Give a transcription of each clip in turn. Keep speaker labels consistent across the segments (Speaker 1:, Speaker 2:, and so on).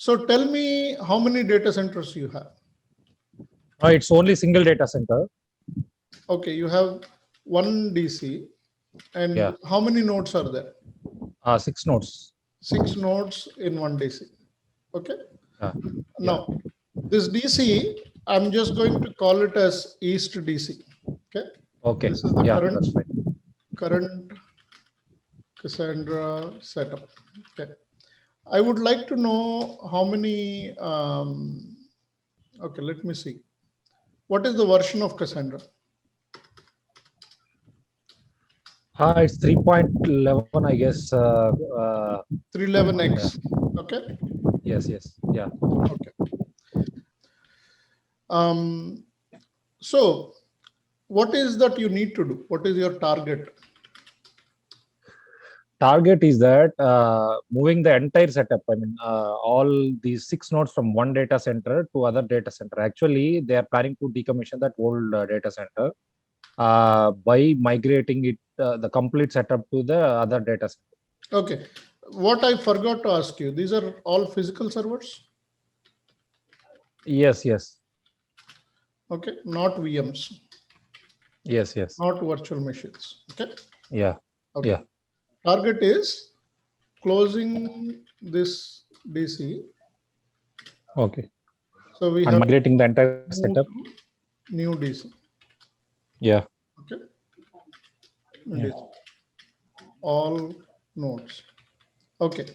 Speaker 1: So tell me how many data centers you have.
Speaker 2: It's only single data center.
Speaker 1: Okay, you have one DC, and
Speaker 2: Yeah.
Speaker 1: how many nodes are there?
Speaker 2: 6 nodes.
Speaker 1: 6 nodes in one DC. Okay.
Speaker 2: Yeah.
Speaker 1: Now, this DC, I'm just going to call it as East DC. Okay.
Speaker 2: Okay.
Speaker 1: This is the
Speaker 2: Yeah, that's fine.
Speaker 1: current Cassandra setup. Okay. I would like to know how many. Okay, let me see. What is the version of Cassandra?
Speaker 2: It's 3.11, I guess.
Speaker 1: 311x. Okay.
Speaker 2: Yes. Yeah.
Speaker 1: Okay. So, what is that you need to do? What is your target?
Speaker 2: Target is that moving the entire setup. I mean, all these 6 nodes from one data center to other data center. Actually, they are planning to decommission that old data center by migrating it, the complete setup to the other data center.
Speaker 1: Okay. What I forgot to ask you, these are all physical servers?
Speaker 2: Yes.
Speaker 1: Okay. Not VMs.
Speaker 2: Yes.
Speaker 1: Not virtual machines. Okay.
Speaker 2: Yeah.
Speaker 1: Okay.
Speaker 2: Yeah.
Speaker 1: Target is closing this DC.
Speaker 2: Okay.
Speaker 1: So we
Speaker 2: And
Speaker 1: have
Speaker 2: migrating the entire
Speaker 1: moved
Speaker 2: setup.
Speaker 1: to new DC.
Speaker 2: Yeah.
Speaker 1: Okay.
Speaker 2: Yeah.
Speaker 1: All nodes. Okay.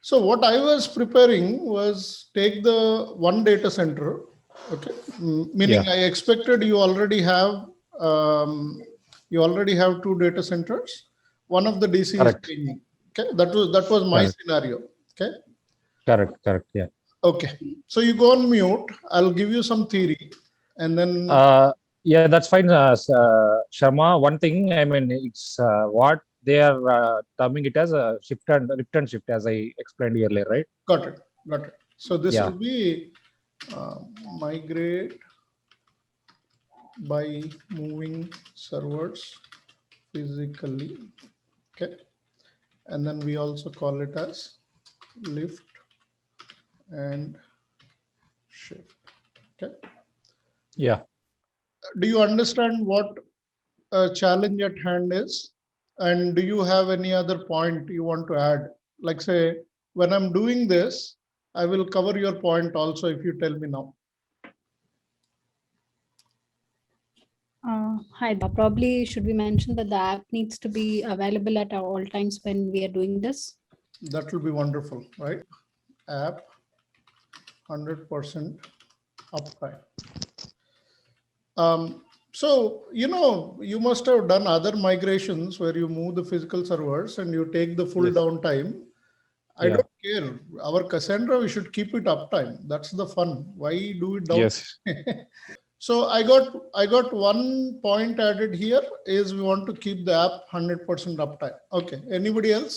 Speaker 1: So what I was preparing was take the one data center. Okay. Meaning
Speaker 2: Yeah.
Speaker 1: I expected you already have 2 data centers. One of the DC
Speaker 2: Correct.
Speaker 1: is changing. Okay. That was my
Speaker 2: Correct.
Speaker 1: scenario. Okay.
Speaker 2: Correct. Yeah.
Speaker 1: Okay. So you go on mute. I'll give you some theory, and then
Speaker 2: Yeah, that's fine, Sharma. One thing, I mean, it's what they are terming it as a shift and lift and shift, as I explained earlier, right?
Speaker 1: got it. So this
Speaker 2: Yeah.
Speaker 1: will be migrate by moving servers physically. Okay. And then we also call it as lift and shift. Okay.
Speaker 2: Yeah.
Speaker 1: Do you understand what challenge at hand is? And do you have any other point you want to add? Like say, when I'm doing this, I will cover your point also if you tell me now.
Speaker 3: Hi, probably should we mention that the app needs to be available at all times when we are doing this?
Speaker 1: That will be wonderful, right? App 100% uptime. So, you must have done other migrations where you move the physical servers and you take the full
Speaker 2: Yes.
Speaker 1: downtime. I
Speaker 2: Yeah.
Speaker 1: don't care. Our Cassandra, we should keep it uptime. That's the fun. Why do it down?
Speaker 2: Yes.
Speaker 1: So I got one point added here is we want to keep the app 100% uptime. Okay. Anybody else?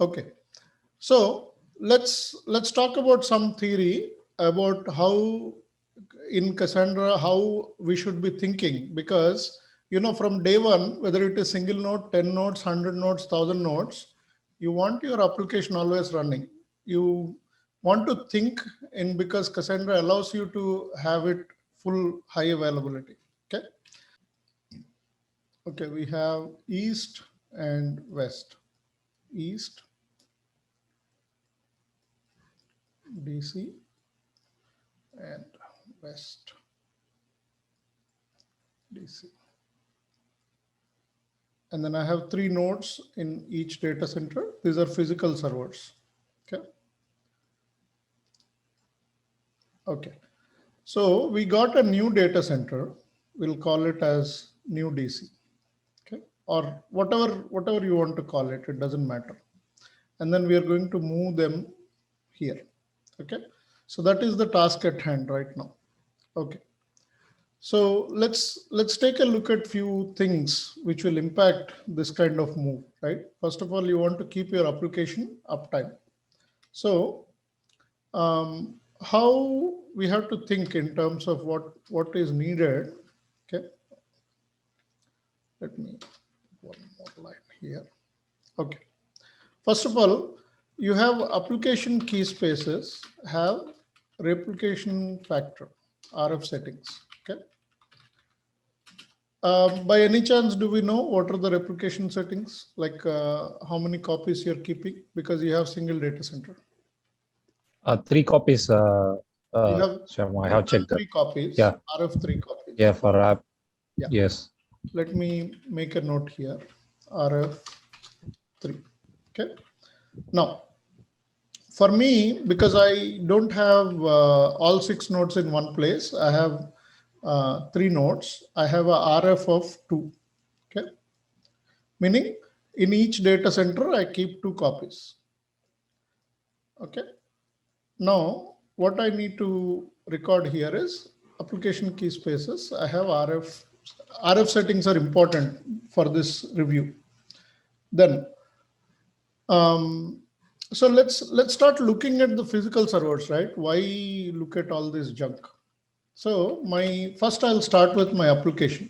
Speaker 1: Okay. So let's talk about some theory about how in Cassandra how we should be thinking, because from day one, whether it is single node, 10 nodes, 100 nodes, 1000 nodes, you want your application always running. You want to think in, because Cassandra allows you to have it full high availability. Okay. Okay, we have east and west. East DC and west DC. And then I have 3 nodes in each data center. These are physical servers. Okay. Okay. So we got a new data center. We'll call it as new DC. Okay. Or whatever you want to call it. It doesn't matter. And then we are going to move them here. Okay. So that is the task at hand right now. Okay. So let's take a look at few things which will impact this kind of move, right? First of all, you want to keep your application uptime. So how we have to think in terms of what is needed. Okay. Let me one more. line here. Okay. First of all, you have application key spaces have replication factor, RF settings. Okay. By any chance, do we know what are the replication settings? Like how many copies you're keeping? Because you have single data center.
Speaker 2: 3 copies.
Speaker 1: You have
Speaker 2: Shyam, I have checked that.
Speaker 1: 3 copies.
Speaker 2: Yeah.
Speaker 1: RF 3 copies.
Speaker 2: Yeah, for app.
Speaker 1: Yeah.
Speaker 2: Yes.
Speaker 1: Let me make a note here. RF 3. Okay. Now, for me, because I don't have all 6 nodes in one place, I have 3 nodes. I have a RF of 2. Okay. Meaning in each data center, I keep 2 copies. Okay. Now, what I need to record here is application key spaces. I have RF settings are important for this review. Then, so let's start looking at the physical servers, right? Why look at all this junk? So first I'll start with my application.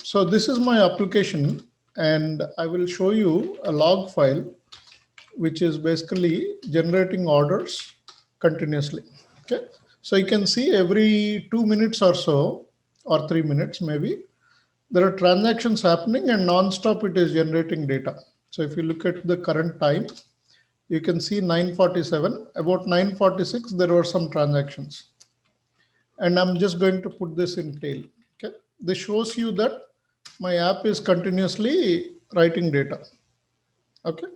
Speaker 1: So this is my application, and I will show you a log file, which is basically generating orders continuously. Okay. So you can see every 2 minutes or so, or 3 minutes maybe, there are transactions happening and non-stop it is generating data. So if you look at the current time, you can see 9:47, about 9:46, there were some transactions. And I'm just going to put this in tail. Okay. This shows you that my app is continuously writing data. Okay.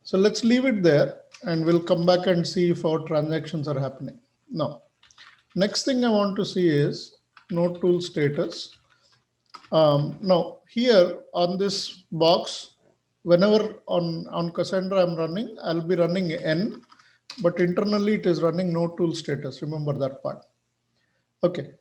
Speaker 1: So let's leave it there and we'll come back and see if our transactions are happening. Now, next thing I want to see is node tool status. Now here on this box, whenever on Cassandra I'm running, I'll be running N, but internally it is running node tool status. Remember that part. Okay.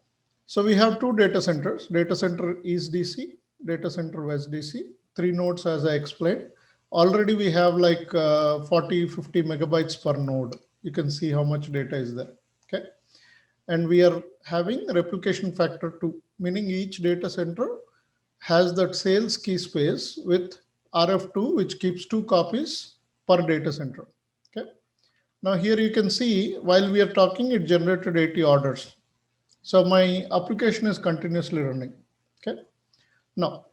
Speaker 1: So we have 2 data centers, data center East DC, data center West DC, 3 nodes as I explained. Already we have like 40, 50 megabytes per node. You can see how much data is there. Okay. And we are having replication factor 2, meaning each data center has that sales key space with RF2, which keeps 2 copies per data center. Okay. Now here you can see while we are talking, it generated 80 orders. So my application is continuously running. Okay. Now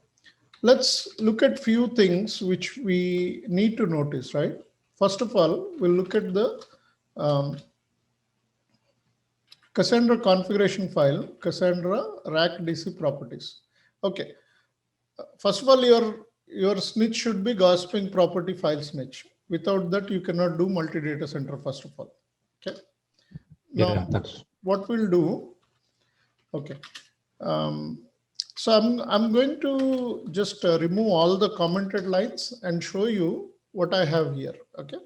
Speaker 1: let's look at few things which we need to notice, right? First of all, we'll look at the Cassandra configuration file, Cassandra rack DC properties. Okay. First of all, your snitch should be gossiping property file snitch. Without that, you cannot do multi-data center, first of all. Okay. Now, what we'll do, okay. So I'm going to just remove all the commented lines and show you what I have here. Okay.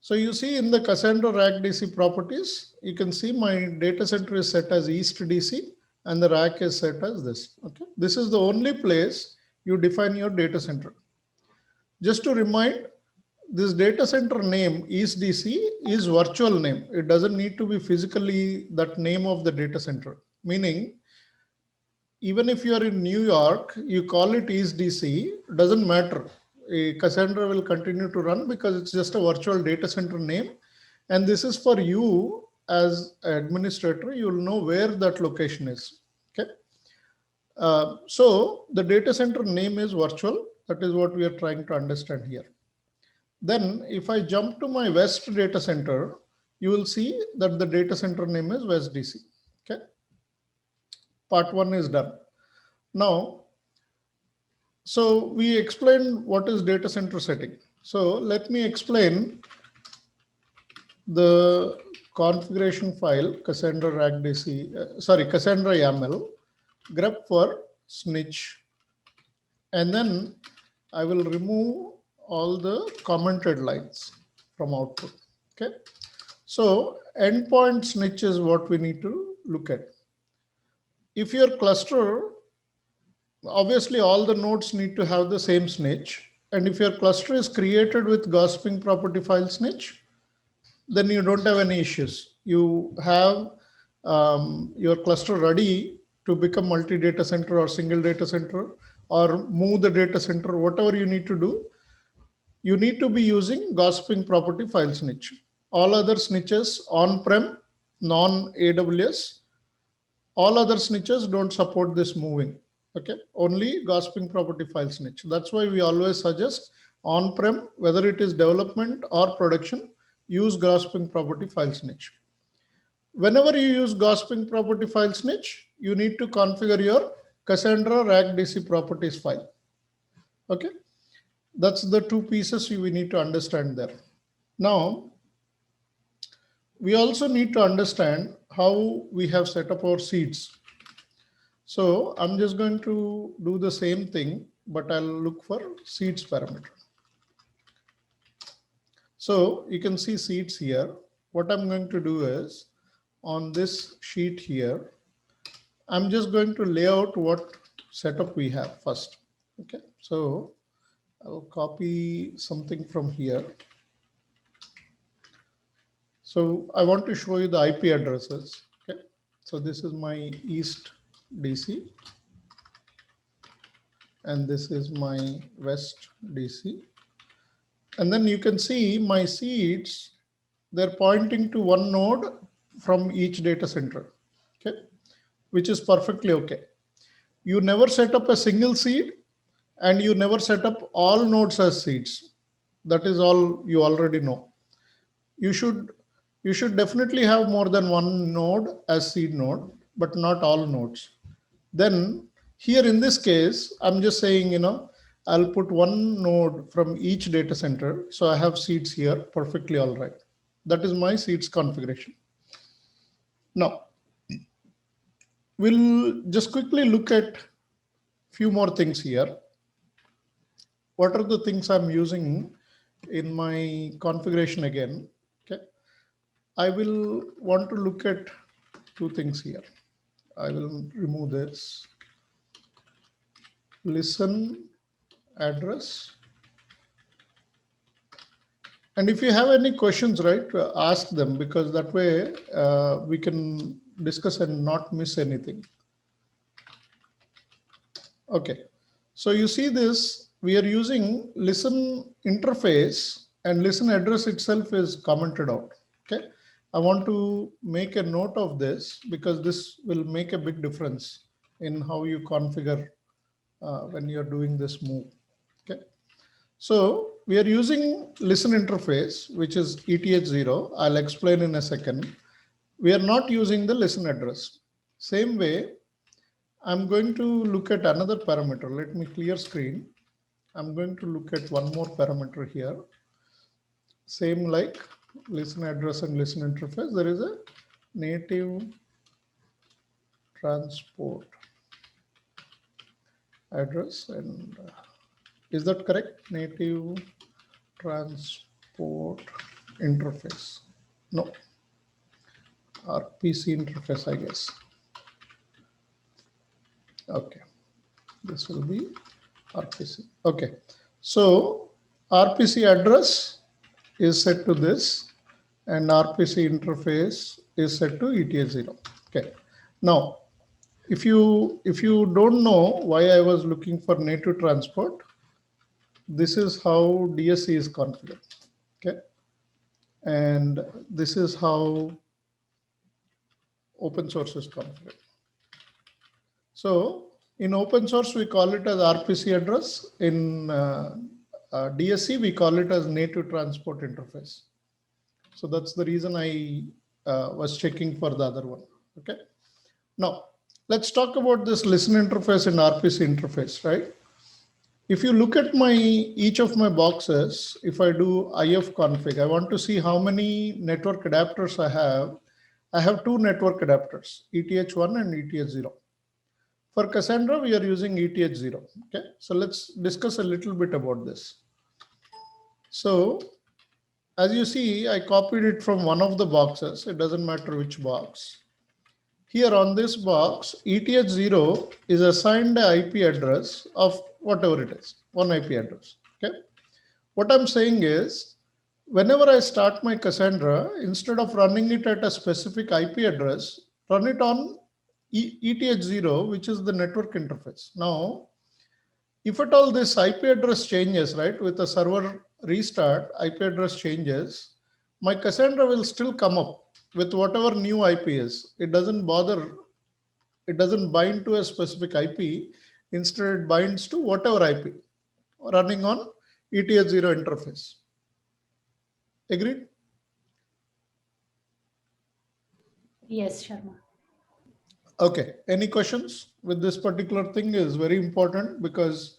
Speaker 1: So you see in the Cassandra rack DC properties, you can see my data center is set as East DC and the rack is set as this. Okay. This is the only place you define your data center. Just to remind, this data center name East DC is virtual name. It doesn't need to be physically that name of the data center. Meaning, even if you are in New York, you call it East DC, doesn't matter. Cassandra will continue to run because it's just a virtual data center name. And this is for you as administrator, you'll know where that location is. Okay. So the data center name is virtual. That is what we are trying to understand here. Then if I jump to my West data center, you will see that the data center name is West DC. Okay. Part 1 is done. Now, so we explained what is data center setting. So let me explain the configuration file, Cassandra rack DC, Cassandra YAML, grep for snitch. And then I will remove all the commented lines from output. Okay. So endpoint snitch is what we need to look at. If your cluster, obviously all the nodes need to have the same snitch. And if your cluster is created with gossiping property file snitch, then you don't have any issues. You have your cluster ready to become multi-data center or single data center or move the data center, whatever you need to do, you need to be using gossiping property file snitch. All other snitches on-prem, non-AWS, all other snitches don't support this moving. Okay, only gossiping property file snitch. That's why we always suggest on-prem, whether it is development or production, use gossiping property file snitch. Whenever you use gossiping property file snitch, you need to configure your Cassandra RACDC properties file. Okay, that's the two pieces we need to understand there. Now, we also need to understand how we have set up our seeds. So I'm just going to do the same thing, but I'll look for seeds parameter. So you can see seeds here. What I'm going to do is on this sheet here, I'm just going to lay out what setup we have first. Okay, so I'll copy something from here. So I want to show you the IP addresses. Okay, so this is my East DC, and this is my West DC. And then you can see my seeds, they're pointing to one node from each data center, okay, which is perfectly okay. You never set up a single seed and you never set up all nodes as seeds. That is all you already know. You should definitely have more than one node as seed node, but not all nodes. Then here in this case, I'm just saying, I'll put one node from each data center. So I have seeds here, perfectly all right. That is my seeds configuration. Now, we'll just quickly look at a few more things here. What are the things I'm using in my configuration again? Okay, I will want to look at two things here. I will remove this. Listen address. And if you have any questions, right, ask them, because that way we can discuss and not miss anything. Okay, so you see this, we are using listen interface and listen address itself is commented out. Okay, I want to make a note of this because this will make a big difference in how you configure when you're doing this move. Okay, so we are using listen interface, which is ETH0. I'll explain in a second. We are not using the listen address. Same way, I'm going to look at another parameter. Let me clear screen. I'm going to look at one more parameter here. Same like listen address and listen interface. There is a native transport address, and is that correct? Native transport interface. No, RPC interface, I guess. Okay, this will be RPC. Okay, so RPC address is set to this, and RPC interface is set to ETH0. Okay, now if you don't know why I was looking for native transport, this is how DSC is configured. Okay, and this is how open source is configured. So in open source, we call it as RPC address. In DSC, we call it as native transport interface. So that's the reason I was checking for the other one. Okay. Now let's talk about this listen interface and RPC interface, right? If you look at each of my boxes, if I do IF config, I want to see how many network adapters I have. I have two network adapters, ETH1 and ETH0. For Cassandra, we are using ETH0. Okay, so let's discuss a little bit about this. So as you see, I copied it from one of the boxes. It doesn't matter which box. Here on this box, ETH0 is assigned an IP address of whatever it is, one IP address. Okay, what I'm saying is, whenever I start my Cassandra, instead of running it at a specific IP address, run it on ETH0, which is the network interface. Now, If at all this IP address changes, right, with a server restart, IP address changes, my Cassandra will still come up with whatever new IP is. It doesn't bother, it doesn't bind to a specific IP. Instead, it binds to whatever IP running on ETH0 interface. Agreed?
Speaker 4: Yes, Sharma.
Speaker 1: Okay, any questions with this particular thing is very important, because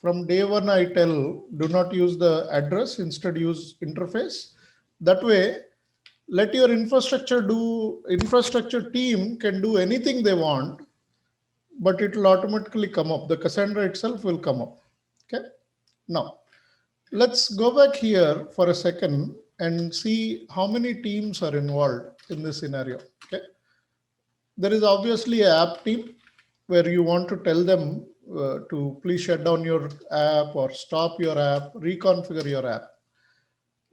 Speaker 1: from day one I tell, do not use the address, instead use interface. That way, let your infrastructure team can do anything they want, but it will automatically come up. The Cassandra itself will come up. Okay. Now, let's go back here for a second and see how many teams are involved in this scenario. Okay. There is obviously an app team where you want to tell them to please shut down your app or stop your app, reconfigure your app.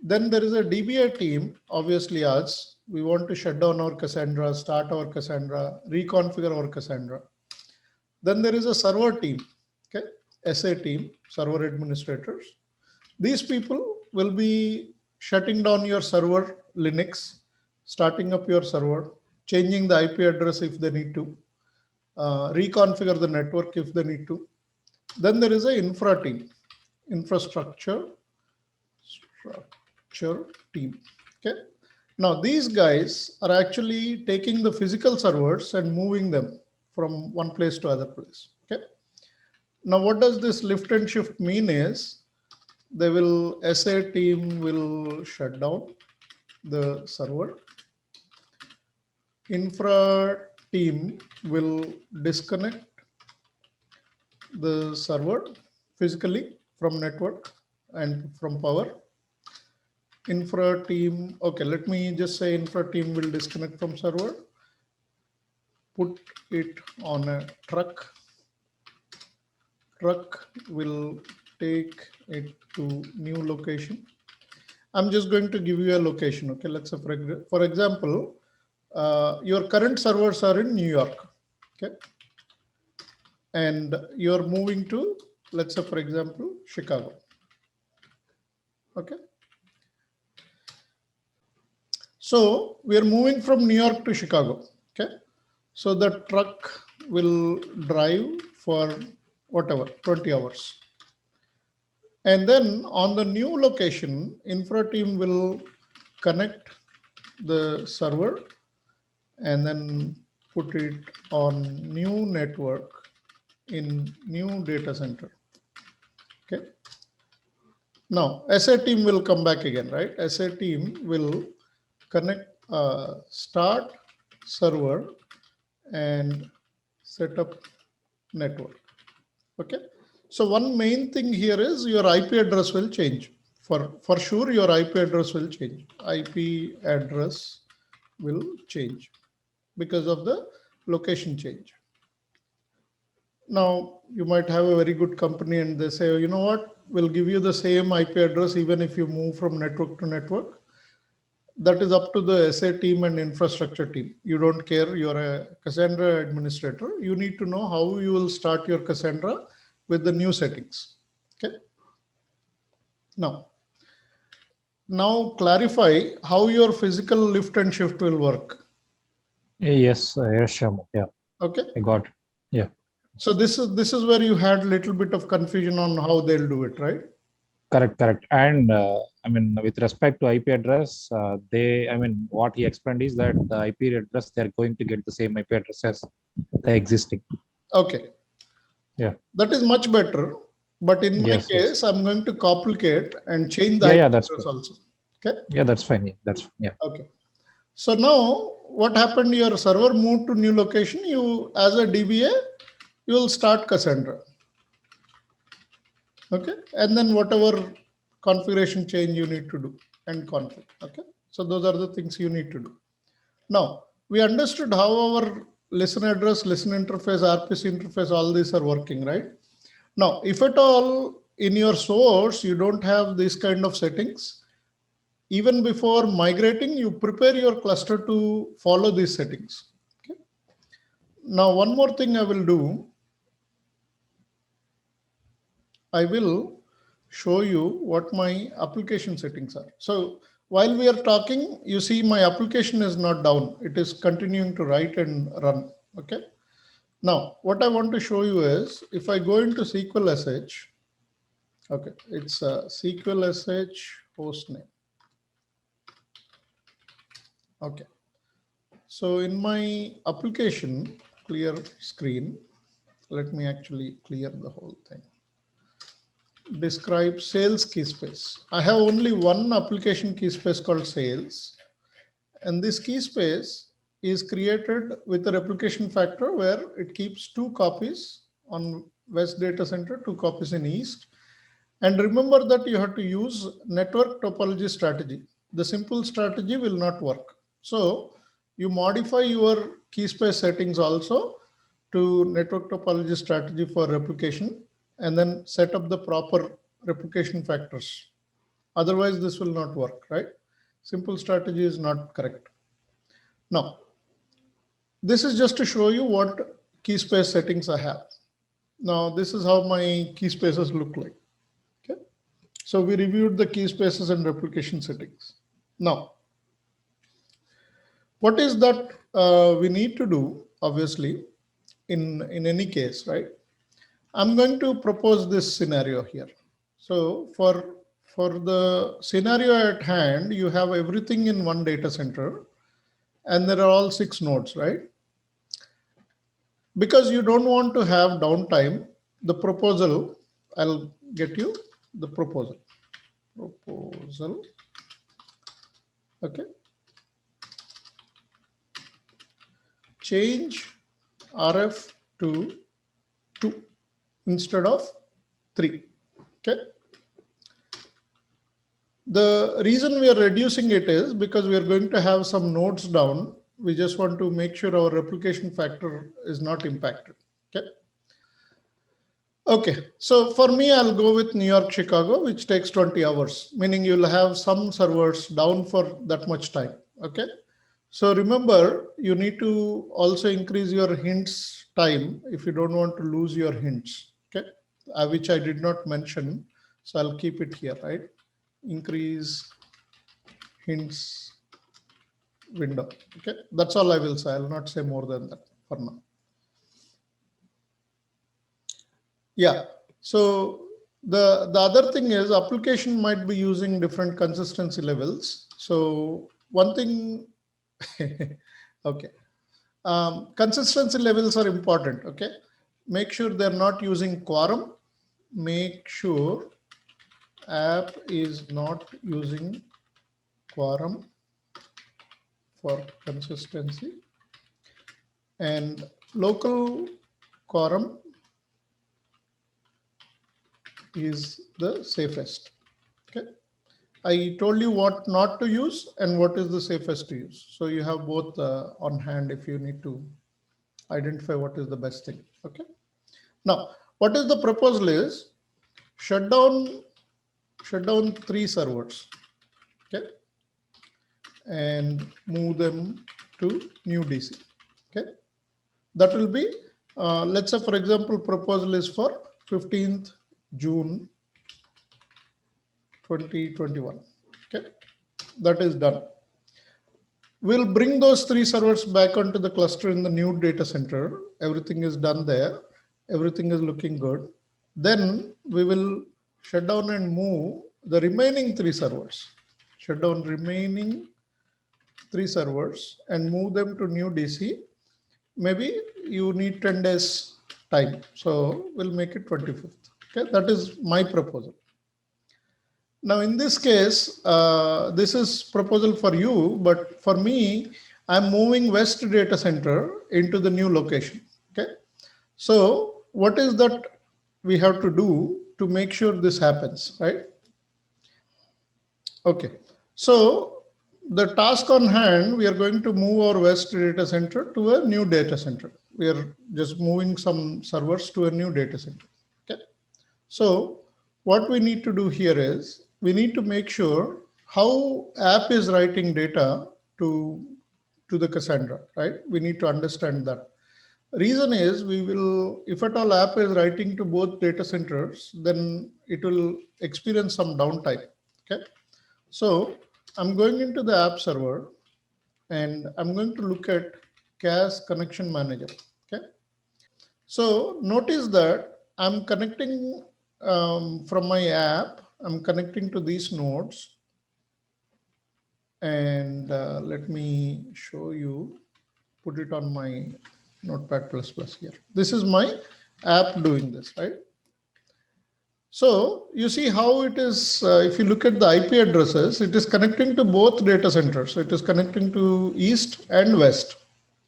Speaker 1: Then there is a DBA team, obviously us. We want to shut down our Cassandra, start our Cassandra, reconfigure our Cassandra. Then there is a server team, okay, SA team, server administrators. These people will be shutting down your server Linux, starting up your server, changing the IP address if they need to, reconfigure the network if they need to. Then there is a infra team, infrastructure team. Okay. Now these guys are actually taking the physical servers and moving them from one place to other place. Okay. Now what does this lift and shift mean is, they will, SA team will shut down the server. Infra team will disconnect the server physically from network and from power. Infra team, okay, let me just say infra team will disconnect from server, put it on a truck. Truck will take it to new location. I'm just going to give you a location. Okay, let's say for example, your current servers are in New York. Okay, and you're moving to, let's say for example, Chicago. Okay. So we are moving from New York to Chicago. Okay. So the truck will drive for whatever, 20 hours. And then on the new location, infra team will connect the server and then put it on new network in new data center. Okay. Now SA team will come back again, right? SA team will connect, start server and set up network. Okay. So one main thing here is your IP address will change. For sure, your IP address will change. IP address will change because of the location change. Now, you might have a very good company and they say, you know what, we'll give you the same IP address even if you move from network to network. That is up to the SA team and infrastructure team. You don't care, you're a Cassandra administrator. You need to know how you will start your Cassandra with the new settings. Okay. Now clarify how your physical lift and shift will work.
Speaker 2: Yes, yes, Sharma. Yeah.
Speaker 1: Okay.
Speaker 2: I got it. Yeah.
Speaker 1: So this is where you had a little bit of confusion on how they'll do it, right?
Speaker 2: Correct. And I mean, with respect to IP address, what he explained is that the IP address, they're going to get the same IP address as the existing.
Speaker 1: Okay.
Speaker 2: Yeah.
Speaker 1: That is much better. But in my case, I'm going to complicate and change the IP address also. Okay.
Speaker 2: Yeah, that's fine. Yeah, that's fine. Yeah.
Speaker 1: Okay. So now what happened? Your server moved to new location. You, as a DBA, you will start Cassandra. Okay. And then whatever configuration change you need to do and config. Okay. So those are the things you need to do. Now we understood how our listen address, listen interface, RPC interface, all these are working, right? Now, if at all in your source, you don't have this kind of settings, even before migrating, you prepare your cluster to follow these settings. Okay. Now, one more thing I will do. I will show you what my application settings are. So while we are talking, you see my application is not down. It is continuing to write and run. Okay. Now, what I want to show you is if I go into SQL SH, okay, it's a SQL SH hostname. Okay. So in my application, clear screen, let me actually clear the whole thing. Describe sales key space. I have only one application key space called sales. And this key space is created with a replication factor where it keeps 2 copies on West data center, 2 copies in East. And remember that you have to use network topology strategy. The simple strategy will not work. So you modify your key space settings also to network topology strategy for replication and then set up the proper replication factors. Otherwise, this will not work, right? Simple strategy is not correct. Now, this is just to show you what key space settings I have. Now, this is how my key spaces look like. Okay. So we reviewed the key spaces and replication settings. Now, what is that we need to do, obviously, in any case, right? I'm going to propose this scenario here. So for the scenario at hand, you have everything in one data center and there are all 6 nodes, right? Because you don't want to have downtime, the proposal, I'll get you the proposal. Okay. Change RF to 2 instead of 3. Okay. The reason we are reducing it is because we are going to have some nodes down. We just want to make sure our replication factor is not impacted. Okay. Okay. So for me, I'll go with New York, Chicago, which takes 20 hours, meaning you'll have some servers down for that much time. Okay. So remember, you need to also increase your hints time if you don't want to lose your hints. Okay. Which I did not mention. So I'll keep it here, right? Increase hints window. Okay, that's all I will say. I'll not say more than that for now. Yeah, so the other thing is application might be using different consistency levels. So one thing, okay, consistency levels are important. Okay, make sure they're not using quorum. Make sure app is not using quorum for consistency, and local quorum is the safest. Okay, I told you what not to use and what is the safest to use. So you have both on hand if you need to identify what is the best thing. Okay, now what is the proposal is shut down 3 servers, okay, and move them to new DC. Okay, that will be let's say for example proposal is for 15th June 2021. Okay, that is done. We'll bring those 3 servers back onto the cluster in the new data center. Everything is done there. Everything is looking good. Then we will shut down and move the remaining 3 servers. Shut down remaining 3 servers and move them to new DC. Maybe you need 10 days time. So we'll make it 25th. Okay, that is my proposal. Now in this case, this is proposal for you, but for me, I'm moving West data center into the new location. Okay, so what is that we have to do to make sure this happens, right? Okay, so the task on hand, we are going to move our West data center to a new data center. We are just moving some servers to a new data center. Okay, so what we need to do here is we need to make sure how app is writing data to the Cassandra, right? We need to understand that. Reason is we will, if at all app is writing to both data centers, then it will experience some downtime. Okay. So I'm going into the app server and I'm going to look at CAS connection manager. Okay. So notice that I'm connecting from my app, I'm connecting to these nodes. And let me show you, put it on my Notepad++ here. This is my app doing this, right? So you see how it is, if you look at the IP addresses, it is connecting to both data centers. So it is connecting to east and west.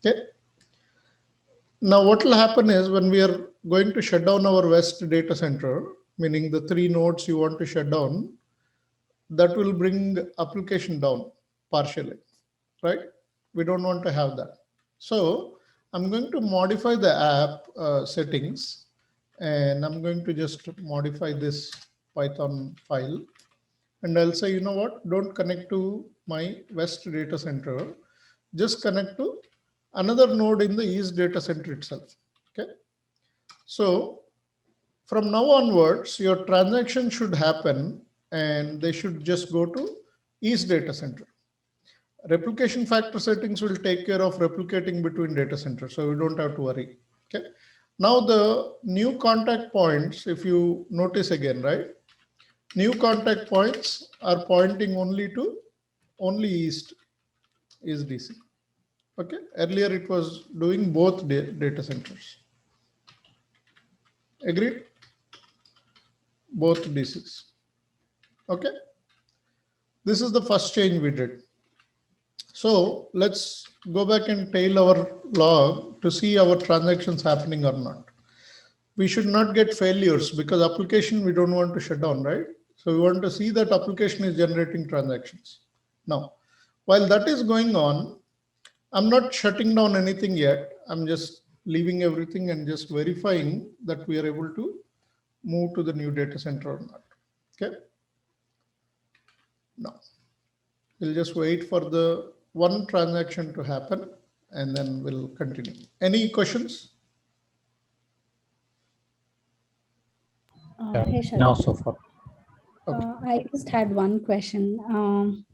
Speaker 1: Okay. Now what will happen is when we are going to shut down our west data center, meaning the 3 nodes you want to shut down, that will bring application down partially, right? We don't want to have that. So I'm going to modify the app settings, and I'm going to just modify this Python file. And I'll say, you know what, don't connect to my west data center, just connect to another node in the east data center itself. Okay. So from now onwards, your transaction should happen and they should just go to east data center. Replication factor settings will take care of replicating between data centers, so we don't have to worry. Okay. Now the new contact points, if you notice again, right? New contact points are pointing only east is DC. Okay. Earlier it was doing both data centers. Agreed? Both DCs. Okay. This is the first change we did. So let's go back and tail our log to see our transactions happening or not. We should not get failures because application we don't want to shut down, right? So we want to see that application is generating transactions. Now, while that is going on, I'm not shutting down anything yet. I'm just leaving everything and just verifying that we are able to move to the new data center or not. Okay. Now, we'll just wait for the one transaction to happen and then we'll continue. Any questions?
Speaker 3: Hey,
Speaker 2: Now
Speaker 3: Sharma.
Speaker 2: so far.
Speaker 3: I just had one question.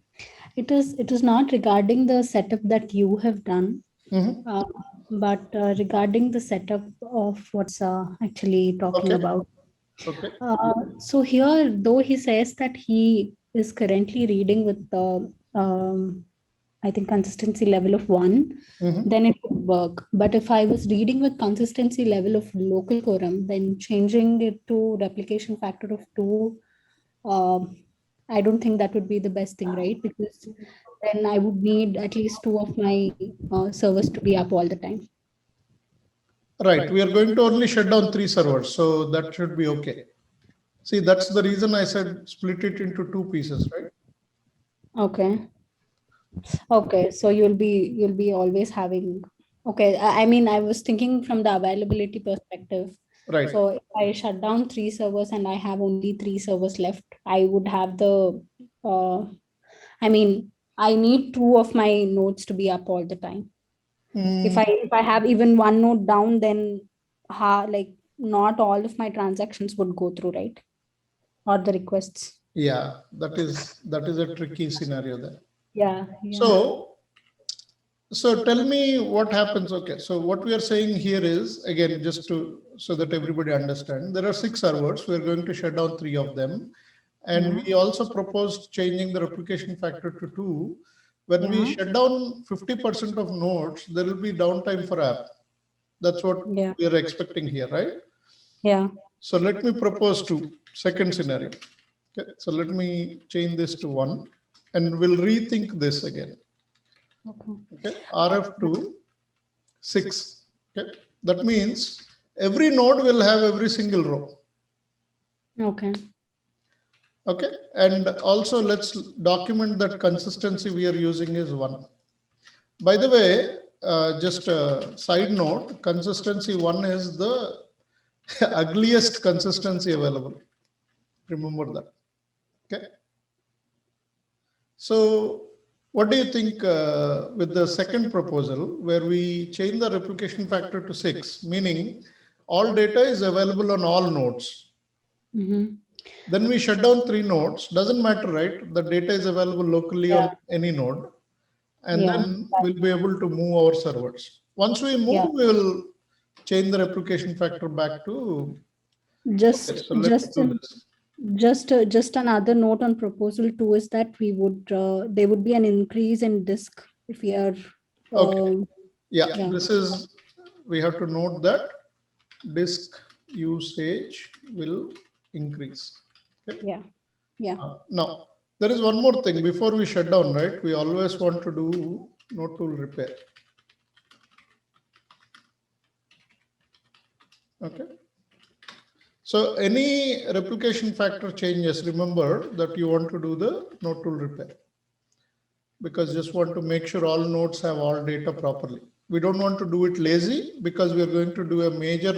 Speaker 3: It is not regarding the setup that you have done, but regarding the setup of what's actually talking
Speaker 1: Okay.
Speaker 3: about.
Speaker 1: Okay.
Speaker 3: So here, though he says that he is currently reading with the, I think, consistency level of 1, then it would work. But if I was reading with consistency level of local quorum, then changing it to replication factor of 2, I don't think that would be the best thing, right? Because then I would need at least 2 of my servers to be up all the time.
Speaker 1: Right. We are going to only shut down 3 servers, so that should be okay. See, that's the reason I said split it into 2 pieces, right?
Speaker 3: Okay. Okay. So you'll be always having. Okay. I mean, I was thinking from the availability perspective.
Speaker 1: Right.
Speaker 3: So if I shut down 3 servers and I have only 3 servers left, I would have the. I mean, I need 2 of my nodes to be up all the time. If I have even 1 node down, then like not all of my transactions would go through, right? Or the requests.
Speaker 1: Yeah, that is a tricky scenario there.
Speaker 3: Yeah.
Speaker 1: So tell me what happens. Okay, so what we are saying here is, again, just to so that everybody understand, there are 6 servers. We are going to shut down 3 of them, and we also proposed changing the replication factor to 2. When we shut down 50% of nodes, there will be downtime for app. That's what we are expecting here, right?
Speaker 3: Yeah.
Speaker 1: So let me propose to second scenario. Okay, so let me change this to 1 and we'll rethink this again. Okay, RF2 6. Okay, that means every node will have every single row.
Speaker 3: Okay.
Speaker 1: Okay, and also let's document that consistency we are using is 1. By the way, just a side note, consistency 1 is the ugliest consistency available. Remember that. Okay. So what do you think with the second proposal where we change the replication factor to 6, meaning all data is available on all nodes?
Speaker 3: Mhm.
Speaker 1: Then we shut down 3 nodes. Doesn't matter, right? The data is available locally on any node. And
Speaker 3: Yeah.
Speaker 1: then we'll be able to move our servers. Once we move,
Speaker 3: Yeah.
Speaker 1: we will change the replication factor back to.
Speaker 3: Just,
Speaker 1: Okay, so let's do this.
Speaker 3: just another note on proposal 2 is that we would there would be an increase in disk if we are
Speaker 1: Okay. Yeah,
Speaker 3: yeah.
Speaker 1: this is, we have to note that disk usage will increase. Okay.
Speaker 3: Yeah. Yeah.
Speaker 1: Now, there is one more thing before we shut down, right? We always want to do node tool repair. Okay. So any replication factor changes, remember that you want to do the node tool repair, because just want to make sure all nodes have all data properly. We don't want to do it lazy because we are going to do a major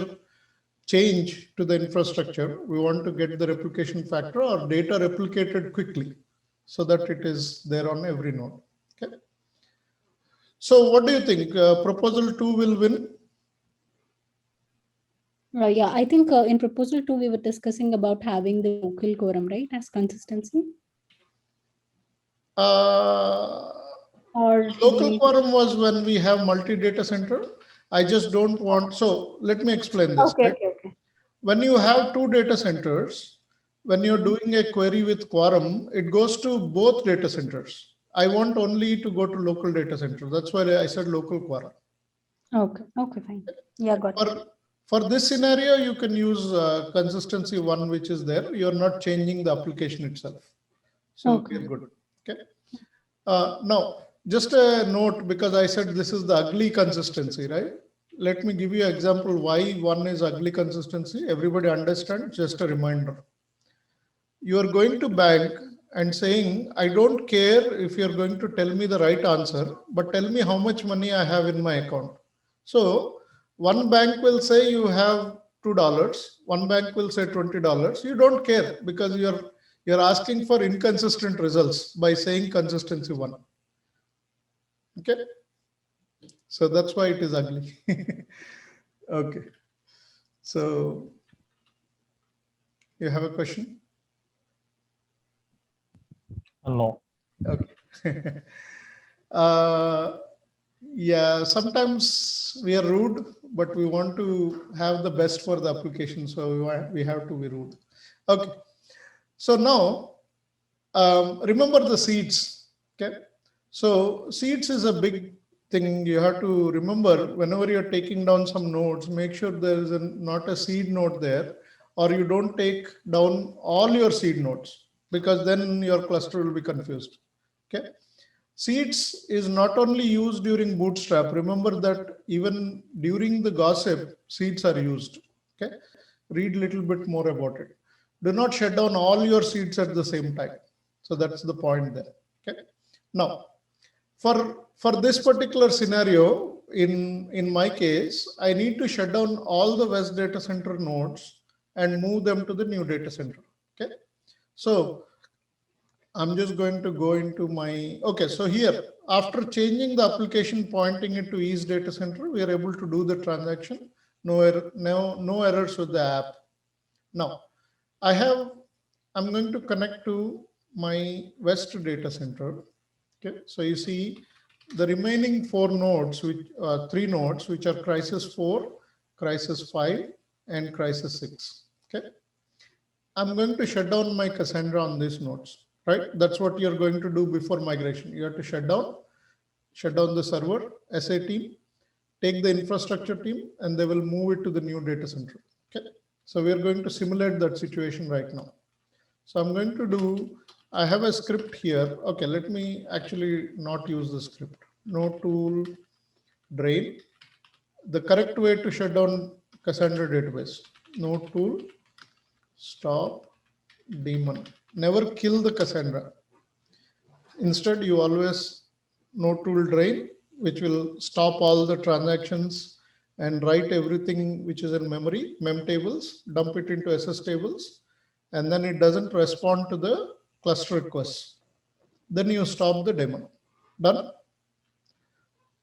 Speaker 1: change to the infrastructure. We want to get the replication factor or data replicated quickly so that it is there on every node. Okay. So what do you think? Proposal 2 will win?
Speaker 3: Yeah, I think in proposal 2 we were discussing about having the local quorum, right, as consistency. Or
Speaker 1: Local quorum was when we have multi-data center. I just don't want, so let me explain this.
Speaker 3: okay,
Speaker 1: Right?
Speaker 3: okay, okay.
Speaker 1: When you have 2 data centers, when you're doing a query with quorum, it goes to both data centers. I want only to go to local data center. That's why I said local quorum.
Speaker 3: Okay, okay, fine. Yeah, got it.
Speaker 1: For this scenario, you can use consistency 1, which is there. You're not changing the application itself. So
Speaker 3: Okay.
Speaker 1: we're good. Okay. Now, just a note, because I said this is the ugly consistency, right? Let me give you an example why 1 is ugly consistency. Everybody understand, just a reminder. You are going to bank and saying, I don't care if you're going to tell me the right answer, but tell me how much money I have in my account. So one bank will say you have $2, one bank will say $20. You don't care because you're asking for inconsistent results by saying consistency 1. Okay. So that's why it is ugly. Okay. So you have a question?
Speaker 2: No.
Speaker 1: Okay. Yeah, sometimes we are rude, but we want to have the best for the application. So we have to be rude. Okay. So now, remember the seeds. Okay. So seeds is a big thing. You have to remember whenever you're taking down some nodes, make sure there is not a seed node there, or you don't take down all your seed nodes, because then your cluster will be confused. Okay. Seeds is not only used during Bootstrap. Remember that even during the gossip, seeds are used. Okay. Read a little bit more about it. Do not shut down all your seeds at the same time. So that's the point there. Okay. Now, for this particular scenario, in my case, I need to shut down all the West data center nodes and move them to the new data center. Okay. So I'm just going to go into my, okay, so here, after changing the application pointing it to East data center, we are able to do the transaction. No errors with the app. Now, I'm going to connect to my West data center. Okay, so you see the remaining 4 nodes, which 3 nodes, which are crisis 4, crisis 5, and crisis 6. Okay, I'm going to shut down my Cassandra on these nodes. Right? That's what you're going to do before migration. You have to shut down the server, SA team, take the infrastructure team, and they will move it to the new data center. Okay. So we are going to simulate that situation right now. So I'm going to do, I have a script here. Okay, let me actually not use the script. Node tool drain. The correct way to shut down Cassandra database. Node tool stop daemon. Never kill the Cassandra. Instead, you always node tool drain, which will stop all the transactions and write everything which is in memory, mem tables, dump it into SS tables, and then it doesn't respond to the cluster requests. Then you stop the daemon. Done?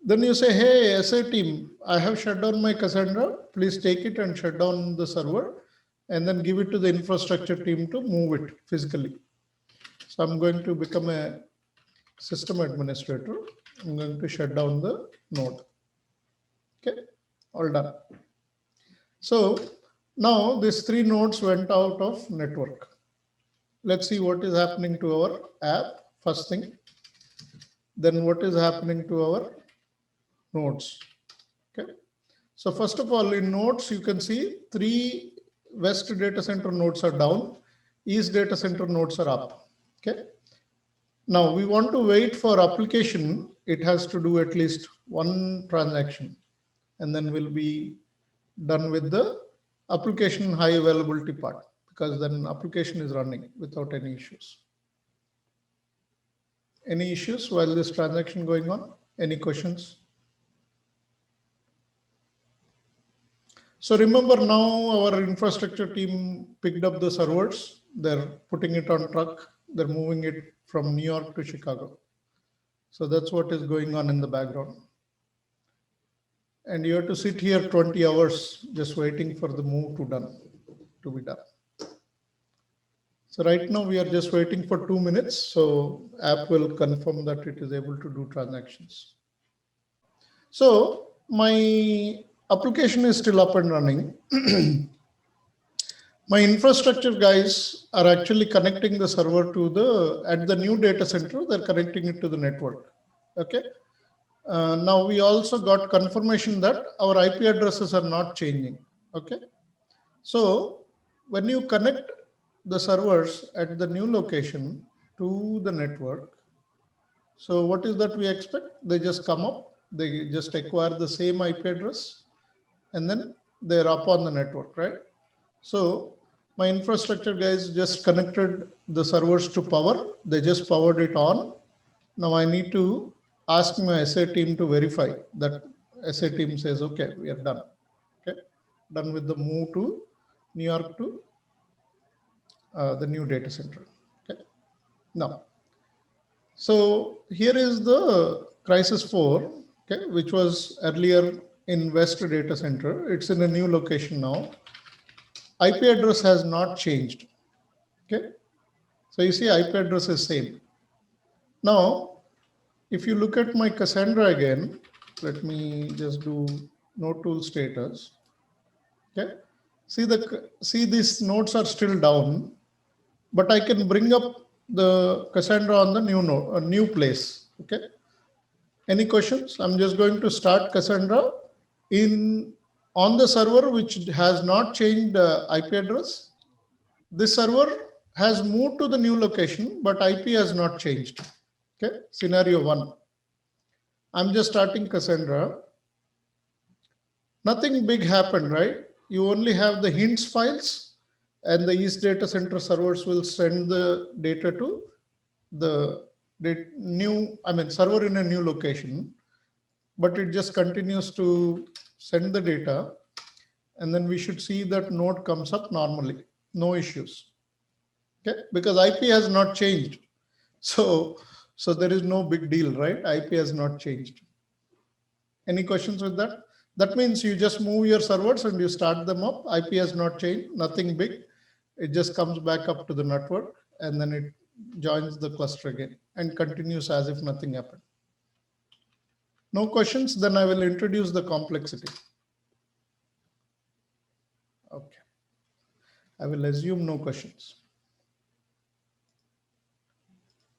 Speaker 1: Then you say, hey, SA team, I have shut down my Cassandra. Please take it and shut down the server and then give it to the infrastructure team to move it physically. So I'm going to become a system administrator. I'm going to shut down the node. Okay, all done. So now these 3 nodes went out of network. Let's see what is happening to our app, first thing. Then what is happening to our nodes. Okay. So first of all, in nodes, you can see 3 West data center nodes are down, East data center nodes are up. Okay. Now we want to wait for application. It has to do at least 1 transaction, and then we'll be done with the application high availability part, because then application is running without any issues. Any issues while this transaction going on? Any questions? So remember, now our infrastructure team picked up the servers. They're putting it on truck. They're moving it from New York to Chicago. So that's what is going on in the background. And you have to sit here 20 hours just waiting for the move to be done. So right now we are just waiting for 2 minutes. So app will confirm that it is able to do transactions. So my application is still up and running. My infrastructure guys are actually connecting the server at the new data center, they're connecting it to the network. Okay. Now we also got confirmation that our IP addresses are not changing. Okay. So when you connect the servers at the new location to the network, so what is that we expect? They just come up, they just acquire the same IP address, and then they're up on the network, right? So my infrastructure guys just connected the servers to power. They just powered it on. Now I need to ask my SA team to verify that. SA team says, okay, we are done. Okay, done with the move to New York to the new data center. Okay, now, so here is the crisis 4, okay, which was earlier in West data center. It's in a new location now. IP address has not changed. Okay, so you see IP address is same. Now, if you look at my Cassandra again, let me just do node tool status. Okay, see these nodes are still down, but I can bring up the Cassandra on the new node, a new place. Okay, any questions? I'm just going to start Cassandra on the server which has not changed IP address. This server has moved to the new location, but IP has not changed. Okay, scenario 1. I'm just starting Cassandra. Nothing big happened, right? You only have the hints files, and the East data center servers will send the data to the server in a new location, but it just continues to send the data, and then we should see that node comes up normally, no issues. Okay, because IP has not changed. So there is no big deal, right? IP has not changed. Any questions with that? That means you just move your servers and you start them up. IP has not changed, nothing big. It just comes back up to the network, and then it joins the cluster again and continues as if nothing happened. No questions? Then I will introduce the complexity. Okay. I will assume no questions.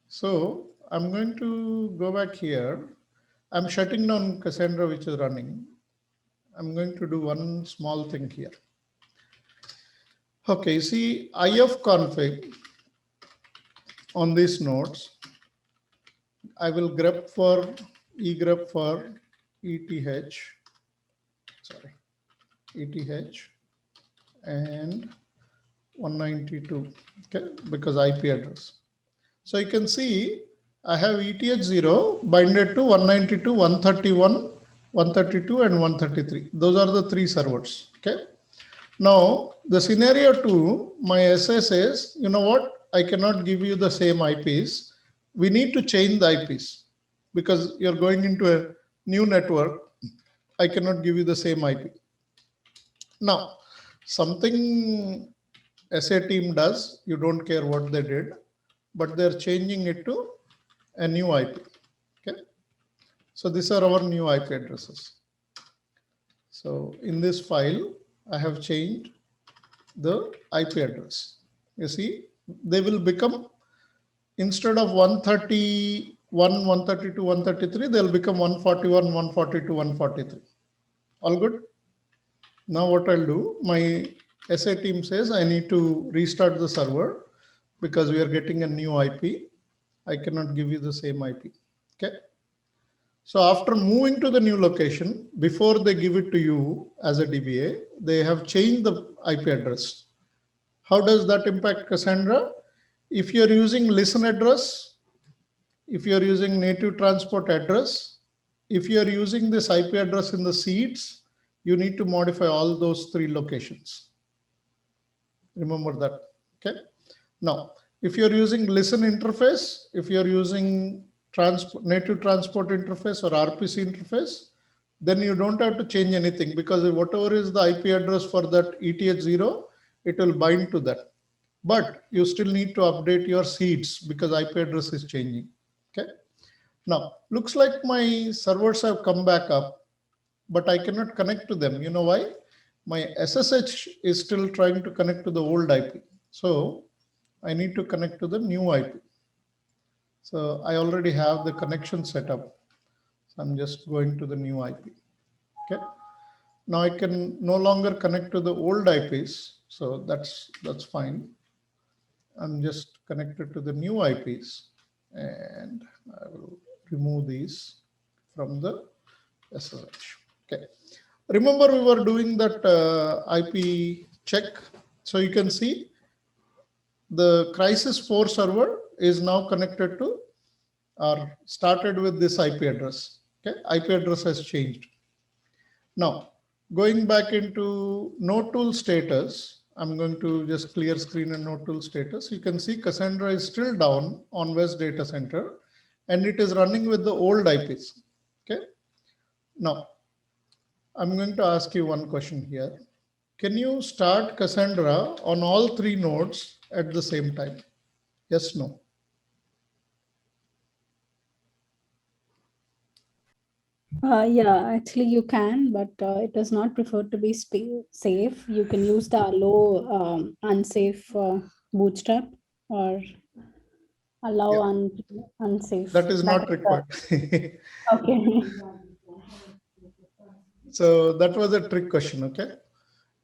Speaker 1: So I'm going to go back here. I'm shutting down Cassandra, which is running. I'm going to do one small thing here. Okay, see ifconfig on these nodes. I will grep for egrep for ETH, and 192, okay, because IP address. So you can see I have ETH0 binded to 192, 131, 132, and 133. Those are the 3 servers. Okay. Now the scenario 2, my SA says, you know what? I cannot give you the same IPs. We need to change the IPs. because you're going into a new network. I cannot give you the same IP. Now, something SA team does, you don't care what they did, but they're changing it to a new IP. Okay. So these are our new IP addresses. So in this file, I have changed the IP address. You see, they will become, instead of 131, 132, 133, they'll become 141, 142, 143. All good? Now what I'll do, my SA team says I need to restart the server because we are getting a new IP. I cannot give you the same IP. Okay. So after moving to the new location, before they give it to you as a DBA, they have changed the IP address. How does that impact Cassandra? If you're using listen address, if you're using native transport address, if you're using this IP address in the seeds, you need to modify all those 3 locations. Remember that. Okay. Now, if you're using listen interface, if you're using native transport interface or RPC interface, then you don't have to change anything, because whatever is the IP address for that ETH0, it will bind to that. But you still need to update your seeds because IP address is changing. Okay. Now, looks like my servers have come back up, but I cannot connect to them. You know why? My SSH is still trying to connect to the old IP. So I need to connect to the new IP. So I already have the connection set up. So I'm just going to the new IP. Okay. Now I can no longer connect to the old IPs. So that's fine. I'm just connected to the new IPs, and I will remove these from the SSH. Okay. Remember we were doing that IP check. So you can see the Crisis 4 server is now connected to or started with this IP address. Okay. IP address has changed. Now, going back into node tool status, I'm going to just clear screen and node tool status. You can see Cassandra is still down on West Data Center, and it is running with the old IPs. Okay. Now, I'm going to ask you one question here. Can you start Cassandra on all 3 nodes at the same time? Yes, no?
Speaker 3: Yeah, actually you can, but it is not preferred to be safe. You can use the allow unsafe bootstrap, or allow unsafe.
Speaker 1: That is not
Speaker 3: is,
Speaker 1: required.
Speaker 3: okay.
Speaker 1: So that was a trick question. Okay.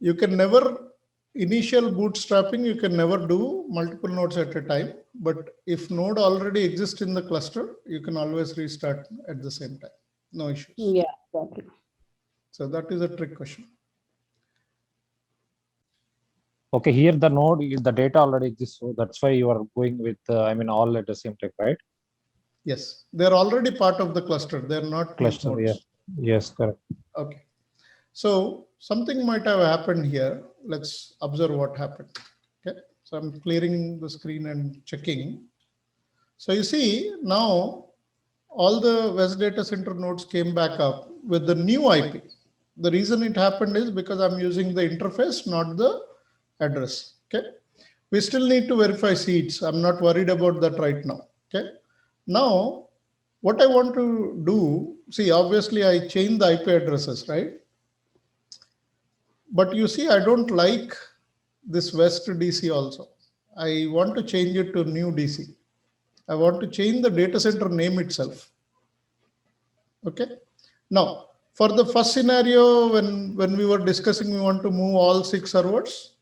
Speaker 1: You can never, initial bootstrapping, you can never do multiple nodes at a time. But if node already exists in the cluster, you can always restart at the same time. No issues.
Speaker 3: Yeah, exactly.
Speaker 1: So that is a trick question.
Speaker 2: Okay, here the node, the data already exists. So that's why you are going with, all at the same time, right?
Speaker 1: Yes, they're already part of the cluster. They're not
Speaker 2: Cluster,
Speaker 1: nodes.
Speaker 2: yeah. Yes, correct.
Speaker 1: Okay. So something might have happened here. Let's observe what happened. Okay. So I'm clearing the screen and checking. So you see now all the West Data Center nodes came back up with the new IP. The reason it happened is because I'm using the interface, not the address. Okay. We still need to verify seeds. I'm not worried about that right now. Okay. Now, what I want to do, see, obviously I changed the IP addresses, right? But you see, I don't like this West DC also. I want to change it to new DC. I want to change the data center name itself. Okay. Now, for the first scenario, when we were discussing, we want to move all 6 servers.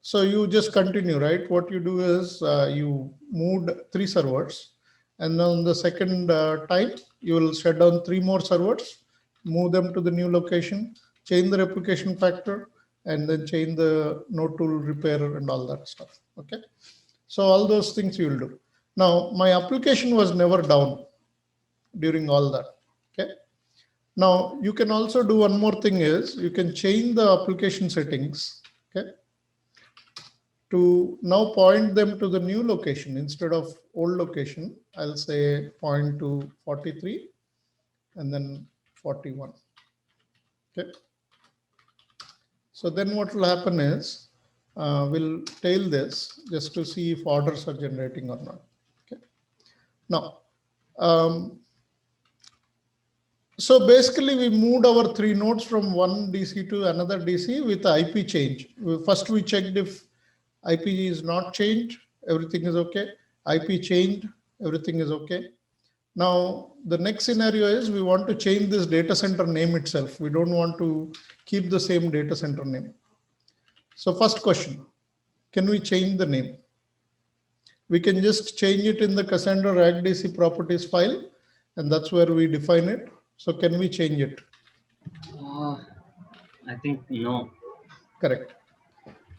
Speaker 1: So you just continue, right? What you do is you moved 3 servers. And on the second time, you will shut down 3 more servers, move them to the new location, change the replication factor, and then change the node tool repair and all that stuff. Okay. So all those things you will do. Now, my application was never down during all that. Okay. Now, you can also do one more thing is you can change the application settings. Okay. to now point them to the new location instead of old location, I'll say point to 43 and then 41. Okay. So then what will happen is we'll tail this just to see if orders are generating or not. Okay. Now, so basically we moved our 3 nodes from one DC to another DC with the IP change. First we checked if IP is not changed, everything is okay. IP changed, everything is okay. Now, the next scenario is we want to change this data center name itself. We don't want to keep the same data center name. So first question, can we change the name? We can just change it in the Cassandra RAG DC properties file, and that's where we define it. So can we change it?
Speaker 5: I think no.
Speaker 1: Correct.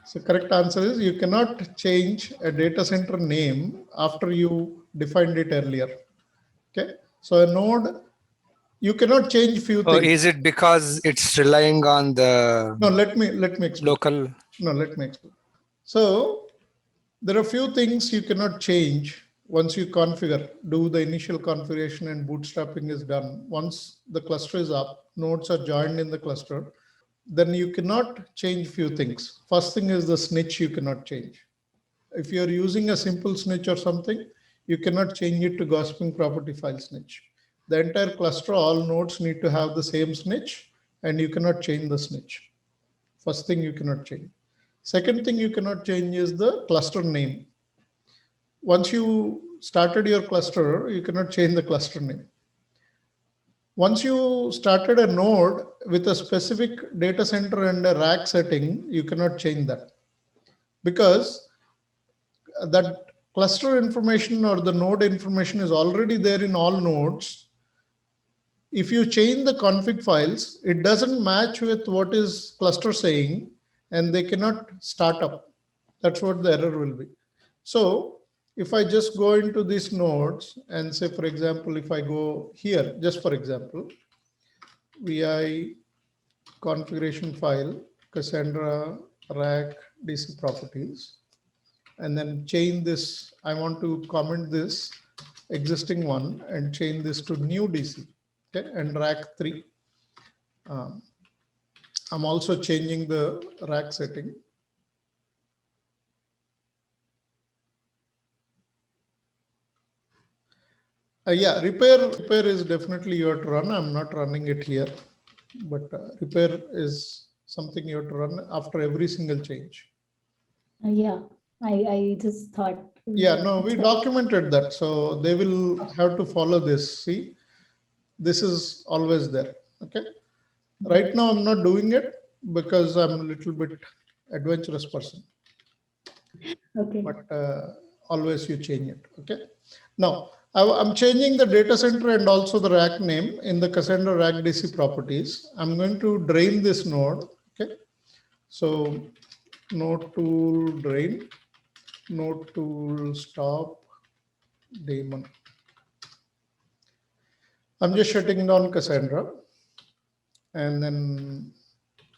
Speaker 1: So correct answer is you cannot change a data center name after you defined it earlier. Okay. So a node, you cannot change few
Speaker 6: Oh,
Speaker 1: things.
Speaker 6: is it because it's relying on the
Speaker 1: No, let me explain.
Speaker 6: local?
Speaker 1: No, let me explain. So there are few things you cannot change once you configure, do the initial configuration and bootstrapping is done. Once the cluster is up, nodes are joined in the cluster, then you cannot change few things. First thing is the snitch you cannot change. If you're using a simple snitch or something, you cannot change it to gossiping property file snitch. The entire cluster, all nodes need to have the same snitch and you cannot change the snitch. First thing you cannot change. Second thing you cannot change is the cluster name. Once you started your cluster, you cannot change the cluster name. Once you started a node with a specific data center and a rack setting, you cannot change that because that cluster information or the node information is already there in all nodes. If you change the config files, it doesn't match with what is cluster saying and they cannot start up. That's what the error will be. So if I just go into these nodes and say, for example, if I go here, just for example, VI configuration file, Cassandra rack DC properties, and then change this. I want to comment this existing one and change this to new DC, okay, and rack 3. I'm also changing the rack setting. Yeah, repair is definitely you have to run. I'm not running it here, but repair is something you have to run after every single change.
Speaker 4: Yeah, I just thought.
Speaker 1: Yeah, no, we documented that. So they will have to follow this. See, this is always there. Okay. Right now, I'm not doing it because I'm a little bit adventurous person,
Speaker 4: Okay.
Speaker 1: but always you change it. Okay. Now, I'm changing the data center and also the rack name in the Cassandra RAG DC properties. I'm going to drain this node. Okay. So node tool drain, node tool stop daemon. I'm just shutting down Cassandra. And then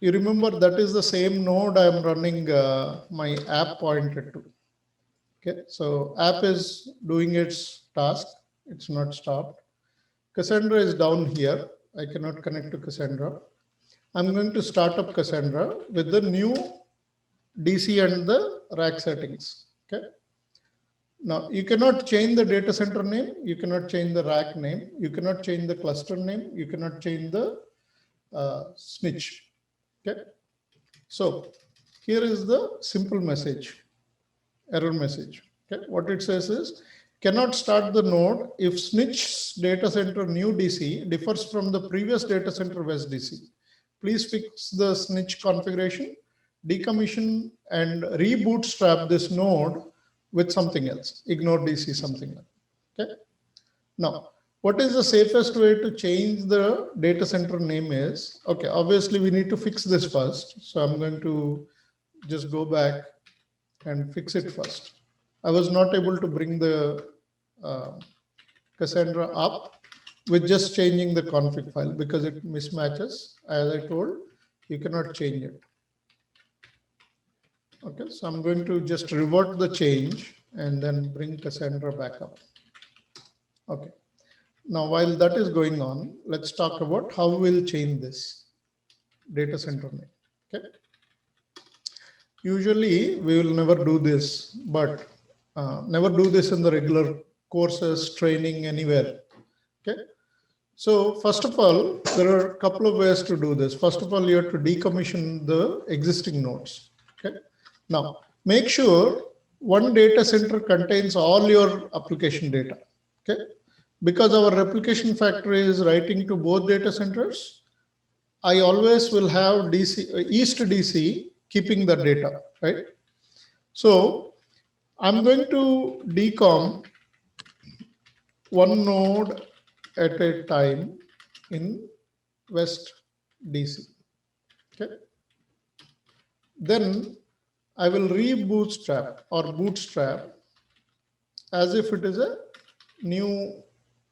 Speaker 1: you remember that is the same node I'm running my app pointed to. Okay, so app is doing its task. It's not stopped. Cassandra is down here. I cannot connect to Cassandra. I'm going to start up Cassandra with the new DC and the rack settings. Okay. Now you cannot change the data center name. You cannot change the rack name. You cannot change the cluster name. You cannot change the snitch. Okay. So here is the simple message. Error message. Okay, what it says is cannot start the node if snitch data center new DC differs from the previous data center west DC. Please fix the snitch configuration, decommission and rebootstrap this node with something else. Ignore DC something else. Okay. Now, what is the safest way to change the data center name is, okay, obviously we need to fix this first. So I'm going to just go back and fix it first. I was not able to bring the Cassandra up with just changing the config file because it mismatches. As I told, you cannot change it. Okay, so I'm going to just revert the change and then bring Cassandra back up. Okay. Now, while that is going on, let's talk about how we'll change this data center name. Okay. Usually, we will never do this, but never do this in the regular courses, training, anywhere. Okay. So first of all, there are a couple of ways to do this. First of all, you have to decommission the existing nodes. Okay. Now, make sure one data center contains all your application data. Okay. Because our replication factory is writing to both data centers, I always will have DC, east DC keeping the data, right? So I'm going to decom one node at a time in west DC. Okay. Then I will re-bootstrap or bootstrap as if it is a new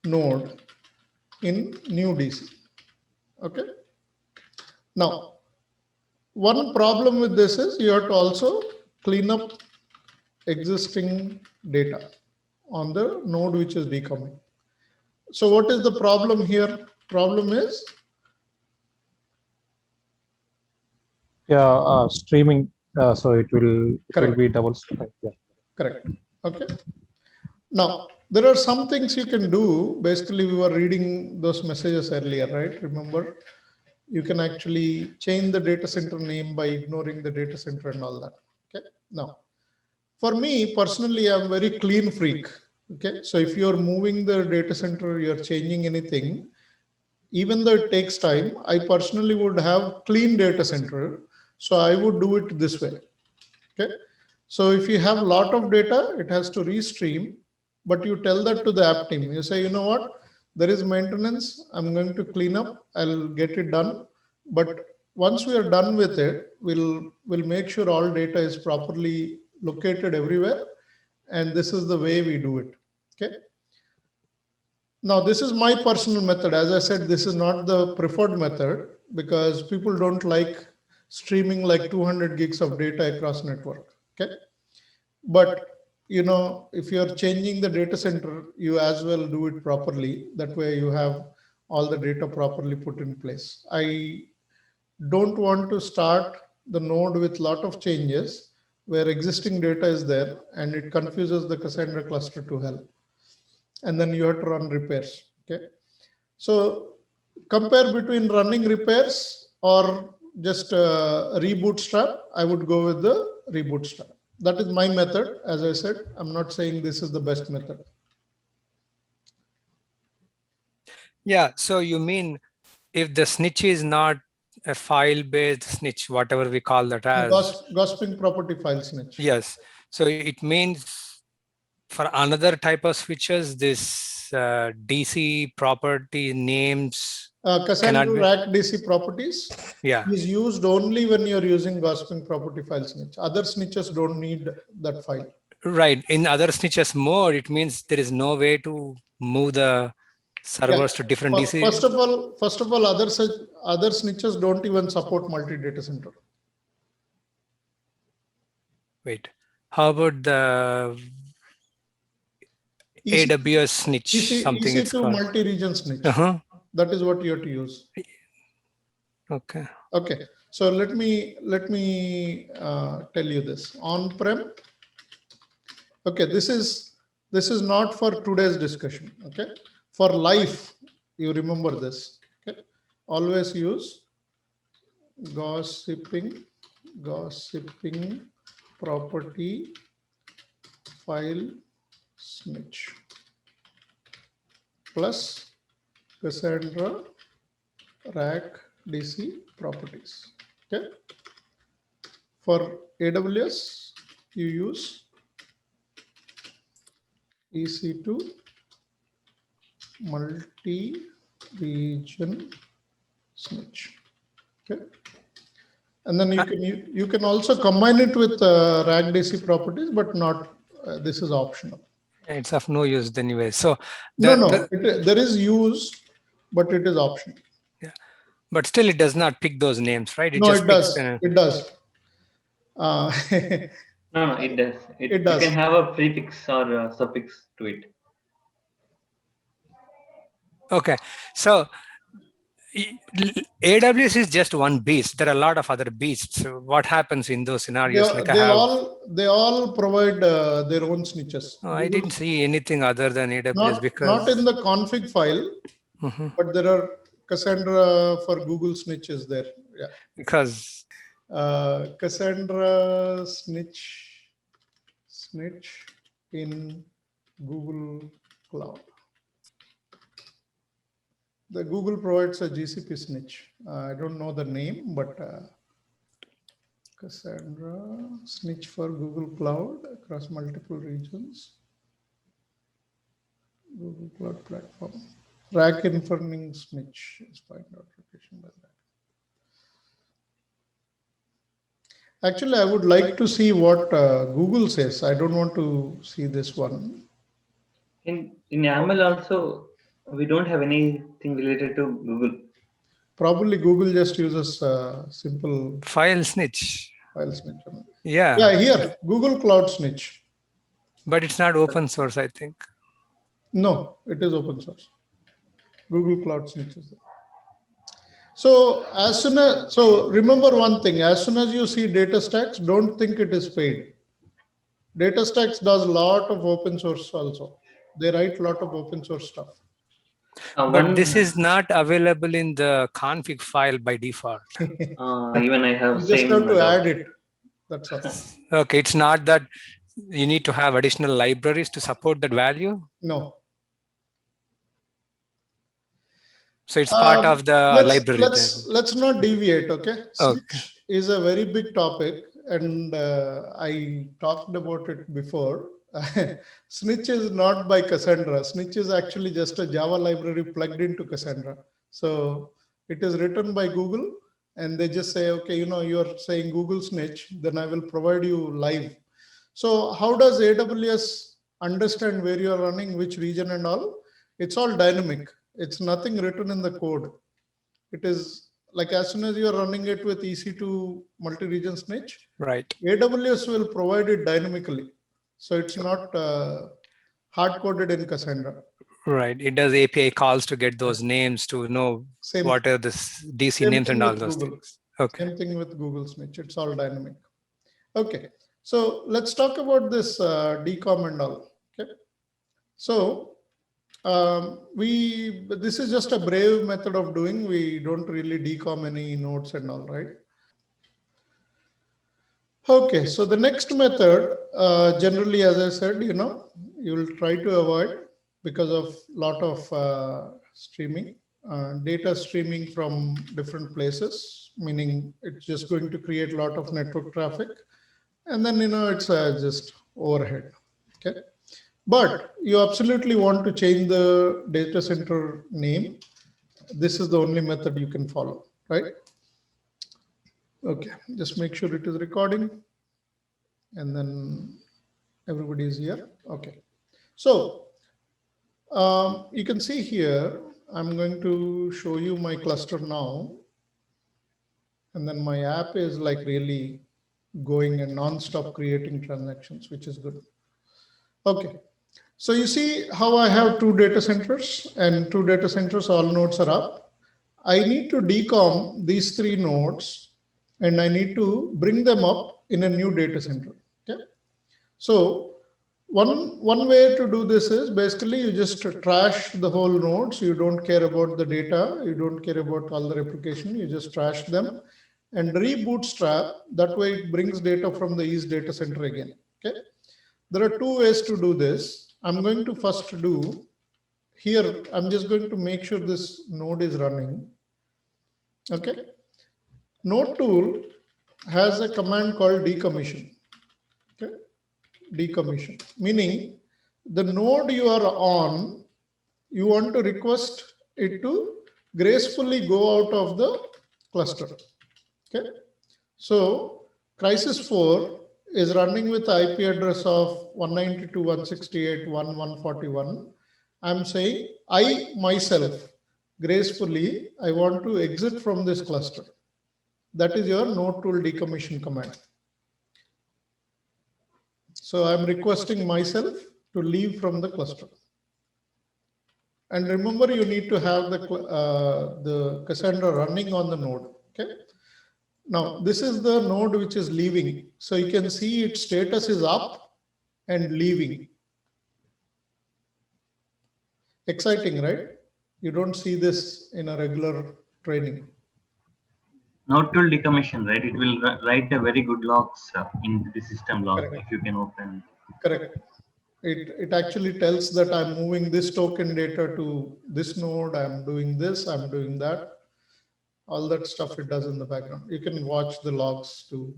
Speaker 1: node in new DC. Okay. Now, one problem with this is you have to also clean up existing data on the node which is decoming. So what is the problem here? Problem is
Speaker 2: streaming. So it will be double stack. Yeah.
Speaker 1: correct. Okay. Now, there are some things you can do. Basically, we were reading those messages earlier, right? Remember, you can actually change the data center name by ignoring the data center and all that. Okay. Now, for me personally, I'm very clean freak. Okay. So if you're moving the data center, you're changing anything, even though it takes time, I personally would have clean data center. So I would do it this way. Okay. So if you have a lot of data, it has to restream, but you tell that to the app team. You say, you know what, there is maintenance. I'm going to clean up. I'll get it done. But once we are done with it, we'll make sure all data is properly located everywhere. And this is the way we do it. Okay. Now, this is my personal method. As I said, this is not the preferred method because people don't like streaming like 200 gigs of data across network. Okay. But you know, if you're changing the data center, you as well do it properly. That way you have all the data properly put in place. I don't want to start the node with a lot of changes where existing data is there and it confuses the Cassandra cluster to hell. And then you have to run repairs. Okay. So compare between running repairs or just rebootstrap. I would go with the rebootstrap. That is my method. As I said, I'm not saying this is the best method.
Speaker 6: Yeah. So you mean if the snitch is not a file-based snitch, whatever we call that as
Speaker 1: Gossiping property file snitch.
Speaker 6: Yes. So it means for another type of switches, this DC property names.
Speaker 1: Cassandra RAC DC properties
Speaker 6: Yeah.
Speaker 1: is used only when you're using gossiping property file snitch. Other snitches don't need that file.
Speaker 6: Right. In other snitches mode, it means there is no way to move the servers to different DC.
Speaker 1: First of all, other snitches don't even support multi-data center.
Speaker 6: Wait. How about the AWS snitch? Something it's
Speaker 1: EC2
Speaker 6: called.
Speaker 1: multi-region snitch.
Speaker 6: Uh-huh.
Speaker 1: That is what you have to use.
Speaker 6: Okay.
Speaker 1: Okay. So let me tell you this on-prem. Okay, this is not for today's discussion. Okay, for life, you remember this. Okay, always use gossiping property file snitch plus Cassandra RAC DC properties. Okay. For AWS, you use EC2 multi-region snitch. Okay. And then you can also combine it with RAC DC properties, but not this is optional.
Speaker 6: It's of no use anyway. So
Speaker 1: there is use, but it is optional.
Speaker 6: Yeah, but still it does not pick those names, right?
Speaker 1: It does. It does.
Speaker 5: No, it does.
Speaker 1: It does.
Speaker 5: You can have a prefix or a suffix to it.
Speaker 6: Okay, so AWS is just one beast. There are a lot of other beasts. So what happens in those scenarios? Like I have,
Speaker 1: they all provide their own snitches.
Speaker 6: oh, I didn't see anything other than AWS
Speaker 1: Not
Speaker 6: because
Speaker 1: in the config file,
Speaker 6: Mhm.
Speaker 1: but there are Cassandra for Google snitch is there. Yeah.
Speaker 6: because
Speaker 1: Cassandra snitch in Google Cloud. The Google provides a GCP snitch. I don't know the name, but Cassandra snitch for Google Cloud across multiple regions. Google Cloud Platform. Rack inferring snitch is find out location by that. Actually, I would like to see what Google says. I don't want to see this one.
Speaker 5: In YAML also, we don't have anything related to Google.
Speaker 1: Probably Google just uses simple
Speaker 6: file snitch.
Speaker 1: file snitch.
Speaker 6: Yeah,
Speaker 1: Yeah, here, Google Cloud Snitch.
Speaker 6: but it's not open source, I think.
Speaker 1: No, it is open source. Google Cloud Snitch is there. So remember one thing, as soon as you see DataStax, don't think it is paid. DataStax does a lot of open source also. They write a lot of open source stuff.
Speaker 6: But this is not available in the config file by default.
Speaker 5: Even I have
Speaker 1: You just
Speaker 5: same.
Speaker 1: have to add it. That's all.
Speaker 6: Okay, it's not that you need to have additional libraries to support that value.
Speaker 1: No.
Speaker 6: So it's part of the library.
Speaker 1: Let's not deviate, okay?
Speaker 6: Okay.
Speaker 1: Snitch is a very big topic, and I talked about it before. Snitch is not by Cassandra. Snitch is actually just a Java library plugged into Cassandra. So it is written by Google, and they just say, okay, you're saying Google Snitch, then I will provide you live. So how does AWS understand where you're running, which region and all? It's all dynamic. It's nothing written in the code. It is like as soon as you're running it with EC2 multi-region snitch,
Speaker 6: right?
Speaker 1: AWS will provide it dynamically. So it's not hard-coded in Cassandra.
Speaker 6: Right. It does API calls to get those names to know what are the DC names and all those things. Okay.
Speaker 1: Same thing with Google Snitch. It's all dynamic. Okay. So let's talk about this DCOM and all. Okay. So this is just a brave method of doing. We don't really DCOM any nodes and all, right? Okay, so the next method, generally, as I said, you will try to avoid because of lot of streaming, data streaming from different places, meaning it's just going to create a lot of network traffic. And then, it's just overhead, okay? But you absolutely want to change the data center name. This is the only method you can follow, right? Okay, just make sure it is recording. And then everybody is here. Okay. So you can see here, I'm going to show you my cluster now. And then my app is like really going and non-stop creating transactions, which is good. Okay. So you see how I have two data centers, and two data centers, all nodes are up. I need to DCOM these three nodes, and I need to bring them up in a new data center. Okay. So one way to do this is basically you just trash the whole nodes. You don't care about the data. You don't care about all the replication. You just trash them and rebootstrap. That way it brings data from the East data center again. Okay. There are two ways to do this. I'm going to first do here. I'm just going to make sure this node is running. Okay. Node tool has a command called decommission. Okay. Decommission, meaning the node you are on, you want to request it to gracefully go out of the cluster. Okay. So Crisis 4 is running with the IP address of 192.168.1.141. I'm saying I myself gracefully, I want to exit from this cluster. That is your node tool decommission command. So I'm requesting myself to leave from the cluster. And remember, you need to have the Cassandra running on the node. Okay. Now, this is the node which is leaving. So you can see its status is up and leaving. Exciting, right? You don't see this in a regular training.
Speaker 5: Node tool decommission, right? It will write a very good logs in the system log.
Speaker 1: Correct.
Speaker 5: If you can open.
Speaker 1: Correct. It actually tells that I'm moving this token data to this node, I'm doing this, I'm doing that. All that stuff it does in the background. You can watch the logs to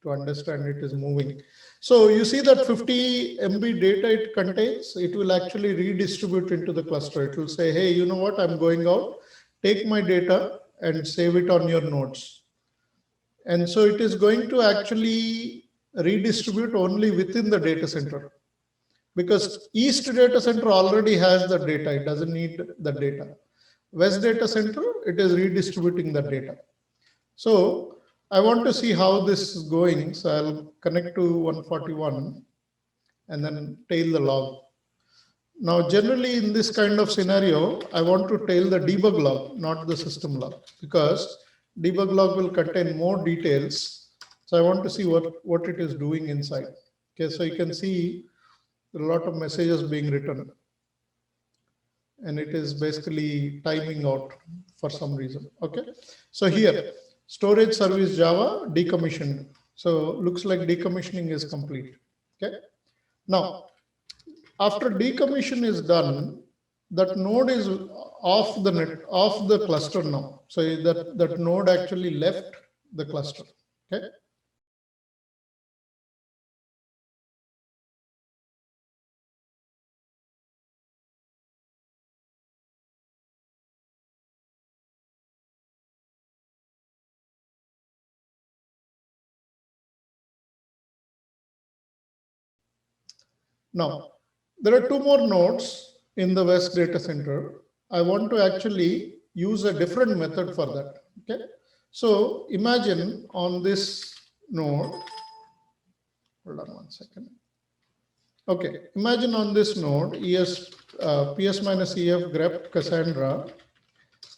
Speaker 1: understand it is moving. So you see that 50 MB data it contains, it will actually redistribute into the cluster. It will say, hey, you know what, I'm going out, take my data and save it on your nodes. And so it is going to actually redistribute only within the data center. Because East data center already has the data, it doesn't need the data. West data center, it is redistributing the data. So I want to see how this is going. So I'll connect to 141 and then tail the log. Now, generally in this kind of scenario, I want to tail the debug log, not the system log, because debug log will contain more details. So I want to see what it is doing inside. Okay, so you can see a lot of messages being written. And it is basically timing out for some reason. Okay, so here, storage service Java decommissioned. So looks like decommissioning is complete. Okay, now after decommission is done, that node is off the cluster now. So that node actually left the cluster. Okay. Now, there are two more nodes in the West data center. I want to actually use a different method for that. Okay. So imagine on this node, hold on one second. Okay, imagine on this node, ps-ef grep Cassandra,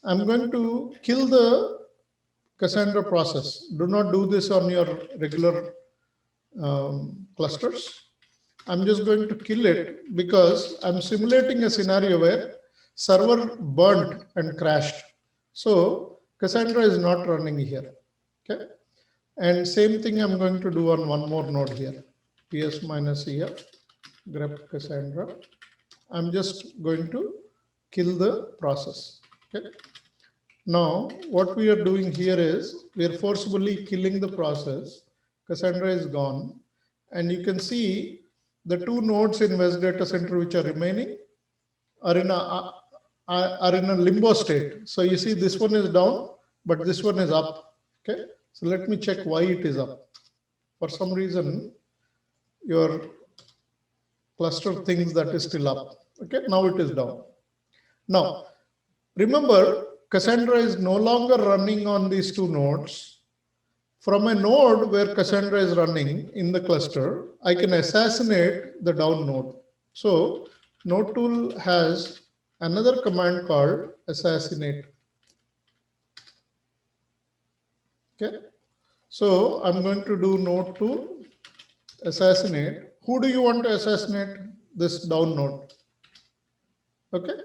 Speaker 1: I'm going to kill the Cassandra process. Do not do this on your regular clusters. I'm just going to kill it because I'm simulating a scenario where server burnt and crashed. So Cassandra is not running here. Okay. And same thing I'm going to do on one more node here. ps-ef grep Cassandra. I'm just going to kill the process. Okay. Now, what we are doing here is we are forcibly killing the process. Cassandra is gone. And you can see the two nodes in West data center which are remaining are in a limbo state. So you see this one is down, but this one is up. Okay. So let me check why it is up. For some reason, your cluster thinks that is still up. Okay. Now it is down. Now, remember, Cassandra is no longer running on these two nodes. From a node where Cassandra is running in the cluster, I can assassinate the down node. So node tool has another command called assassinate. Okay. So I'm going to do node tool assassinate. Who do you want to assassinate? This down node. Okay.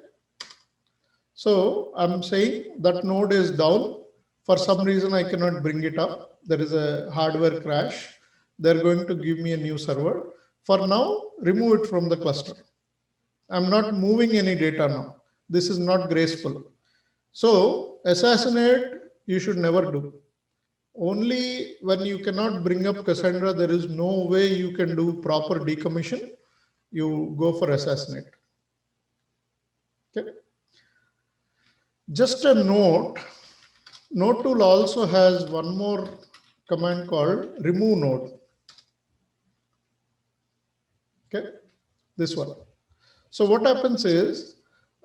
Speaker 1: So I'm saying that node is down. For some reason, I cannot bring it up. There is a hardware crash. They're going to give me a new server. For now, remove it from the cluster. I'm not moving any data now. This is not graceful. So assassinate, you should never do. Only when you cannot bring up Cassandra, there is no way you can do proper decommission. You go for assassinate. Okay. Just a note, node tool also has one more command called remove node. Okay, this one. So what happens is,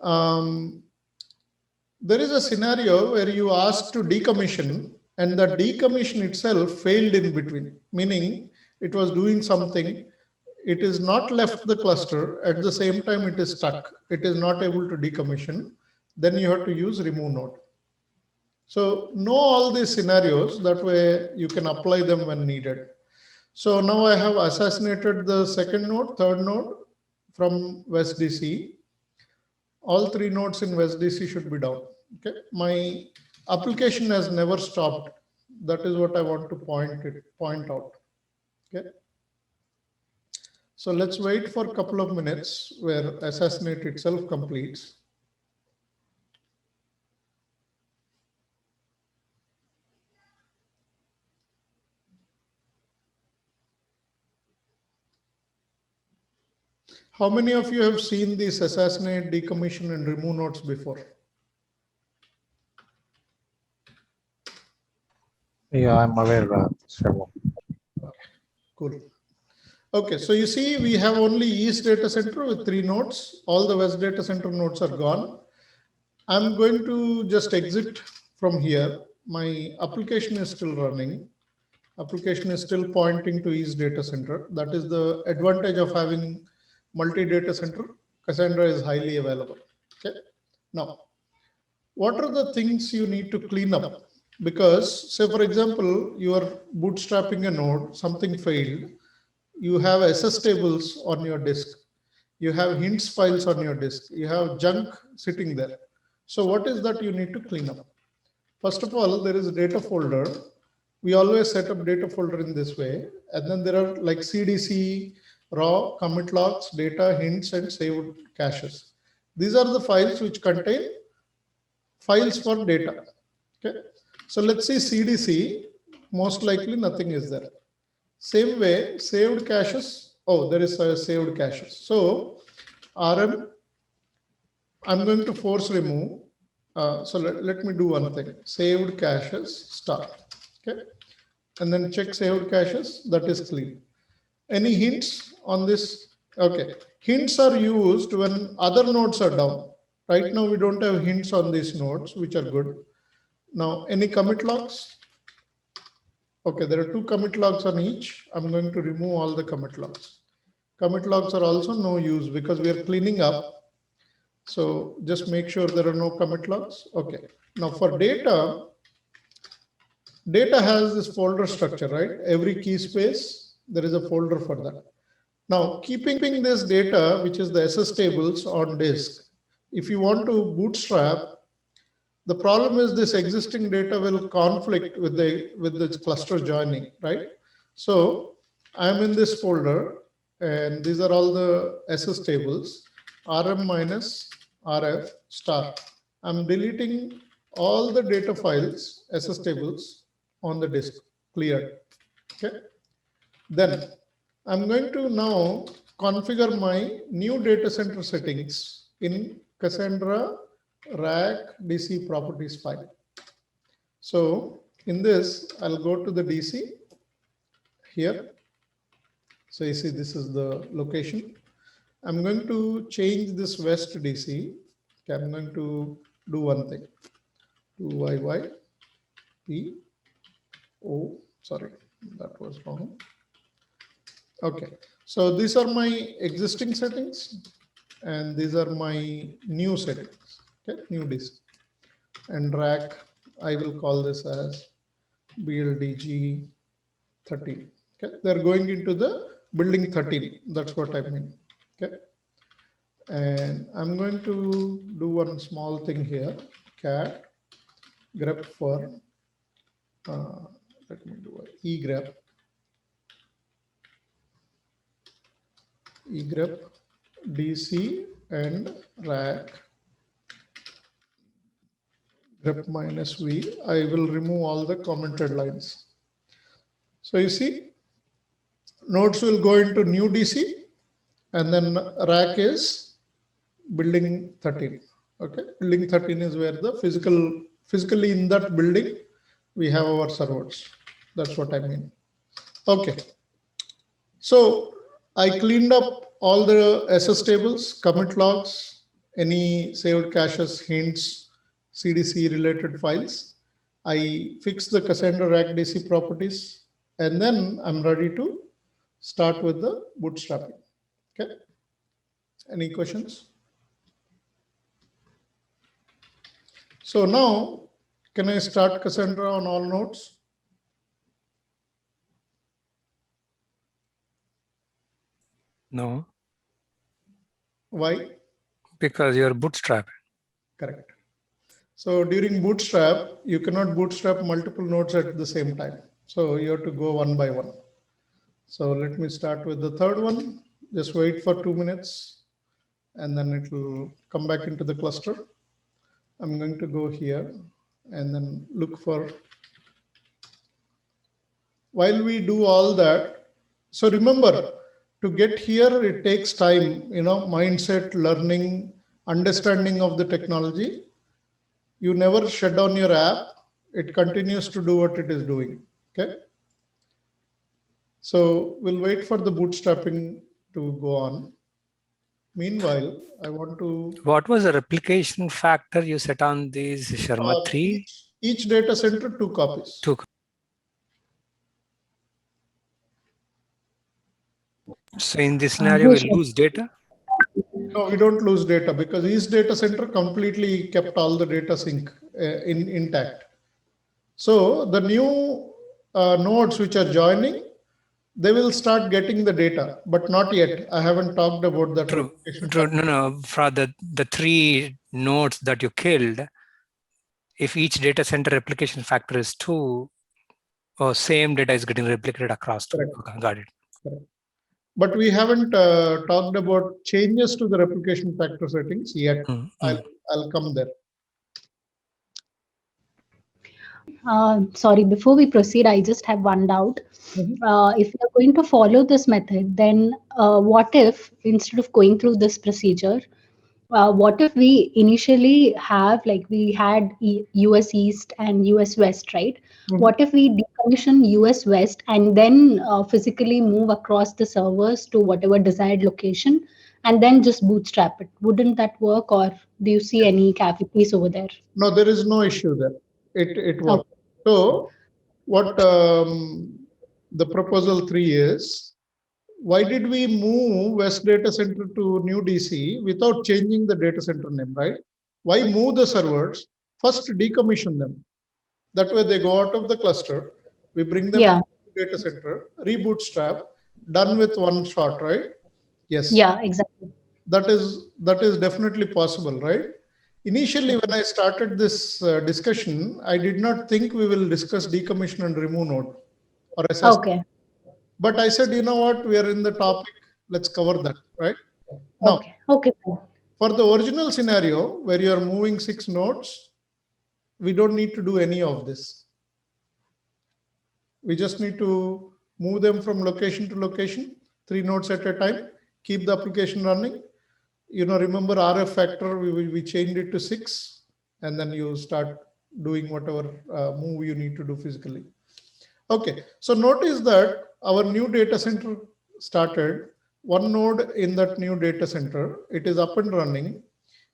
Speaker 1: there is a scenario where you ask to decommission and the decommission itself failed in between, meaning it was doing something, it is not left the cluster. At the same time, it is stuck. It is not able to decommission. Then you have to use remove node. So know all these scenarios. That way you can apply them when needed. So now I have assassinated the second node, third node from West DC. All three nodes in West DC should be down. Okay, my application has never stopped. That is what I want to point out. Okay. So let's wait for a couple of minutes where assassinate itself completes. How many of you have seen these assassinate, decommission, and remove nodes before?
Speaker 2: Yeah, I'm aware, Sharma.
Speaker 1: Cool. Okay, so you see, we have only East data center with 3 nodes. All the West data center nodes are gone. I'm going to just exit from here. My application is still running. Application is still pointing to East data center. That is the advantage of having multi-data center. Cassandra is highly available. Okay. Now, what are the things you need to clean up? Because, say, for example, you are bootstrapping a node, something failed. You have SS tables on your disk. You have hints files on your disk. You have junk sitting there. So what is that you need to clean up? First of all, there is a data folder. We always set up data folder in this way. And then there are like CDC, raw, commit logs, data, hints, and saved caches. These are the files which contain files for data. Okay. So let's see CDC, most likely nothing is there. Same way, saved caches. Oh, there is a saved caches. So RM, I'm going to force remove. So let me do one thing. Saved caches star. Okay. And then check saved caches. That is clean. Any hints on this? Okay. Hints are used when other nodes are down. Right now, we don't have hints on these nodes, which are good. Now, any commit logs? Okay, there are 2 commit logs on each. I'm going to remove all the commit logs. Commit logs are also no use because we are cleaning up. So just make sure there are no commit logs. Okay. Now for data, data has this folder structure, right? Every key space, there is a folder for that. Now, keeping this data, which is the SS tables on disk, if you want to bootstrap, the problem is this existing data will conflict with the cluster joining, right? So I'm in this folder, and these are all the SS tables, RM minus RF star. I'm deleting all the data files, SS tables on the disk, cleared. Okay. Then I'm going to now configure my new data center settings in Cassandra rack DC properties file. So in this, I'll go to the DC here. So you see, this is the location. I'm going to change this West DC. Okay, I'm going to do one thing. 2YY P O, sorry, that was wrong. Okay, so these are my existing settings and these are my new settings. Okay, new DC. And rack, I will call this as BLDG 13. Okay, they're going into the building 13. That's what I mean. Okay. And I'm going to do one small thing here. Cat grep for, let me do egrep. Egrep DC and rack grep minus V. I will remove all the commented lines. So you see, nodes will go into new DC and then rack is building 13. Okay, building 13 is where the physically in that building we have our servers. That's what I mean. Okay, so I cleaned up all the SS tables, commit logs, any saved caches, hints, CDC related files. I fixed the Cassandra rack DC properties, and then I'm ready to start with the bootstrapping. Okay. Any questions? So now, can I start Cassandra on all nodes?
Speaker 6: No,
Speaker 1: Why?
Speaker 6: because you're bootstrapping.
Speaker 1: Correct. So during bootstrap, you cannot bootstrap multiple nodes at the same time. So you have to go one by one. So let me start with the third one. Just wait for 2 minutes and then it will come back into the cluster. I'm going to go here and then look for, while we do all that. So remember, to get here, it takes time, mindset, learning, understanding of the technology. You never shut down your app. It continues to do what it is doing. Okay. So we'll wait for the bootstrapping to go on. Meanwhile, I want to.
Speaker 6: What was the replication factor you set on these, Sharma? 3?
Speaker 1: Each data center, 2 copies.
Speaker 6: 2. So in this scenario, we lose data?
Speaker 1: No, we don't lose data because each data center completely kept all the data sync intact. So the new nodes which are joining, they will start getting the data, but not yet. I haven't talked about that.
Speaker 6: True. No. For the 3 nodes that you killed, if each data center replication factor is 2, same data is getting replicated across 2. Okay, got it.
Speaker 1: Correct. But we haven't talked about changes to the replication factor settings yet. I'll come there.
Speaker 4: Sorry, before we proceed, I just have one doubt. If you're going to follow this method, then what if instead of going through this procedure, what if we initially have, like we had US East and US West, right? What if we decommission US West and then physically move across the servers to whatever desired location and then just bootstrap it? Wouldn't that work, or do you see any cavities over there?
Speaker 1: No, there is no issue there. It works. So what the proposal 3 is, why did we move West Data Center to new DC without changing the data center name, right? Why move the servers? First decommission them. That way they go out of the cluster. We bring them to the data center, rebootstrap, done with one shot, right? Yes.
Speaker 4: Yeah, exactly.
Speaker 1: That is definitely possible, right? Initially, when I started this discussion, I did not think we will discuss decommission and remove node or SS.
Speaker 4: Okay.
Speaker 1: But I said, you know what, we are in the topic, let's cover that, right? Now,
Speaker 4: Okay.
Speaker 1: for the original scenario where you are moving 6 nodes, we don't need to do any of this. We just need to move them from location to location, 3 nodes at a time, keep the application running. Remember RF factor, we changed it to 6, and then you start doing whatever move you need to do physically. Okay, so notice that our new data center started, 1 node in that new data center, it is up and running.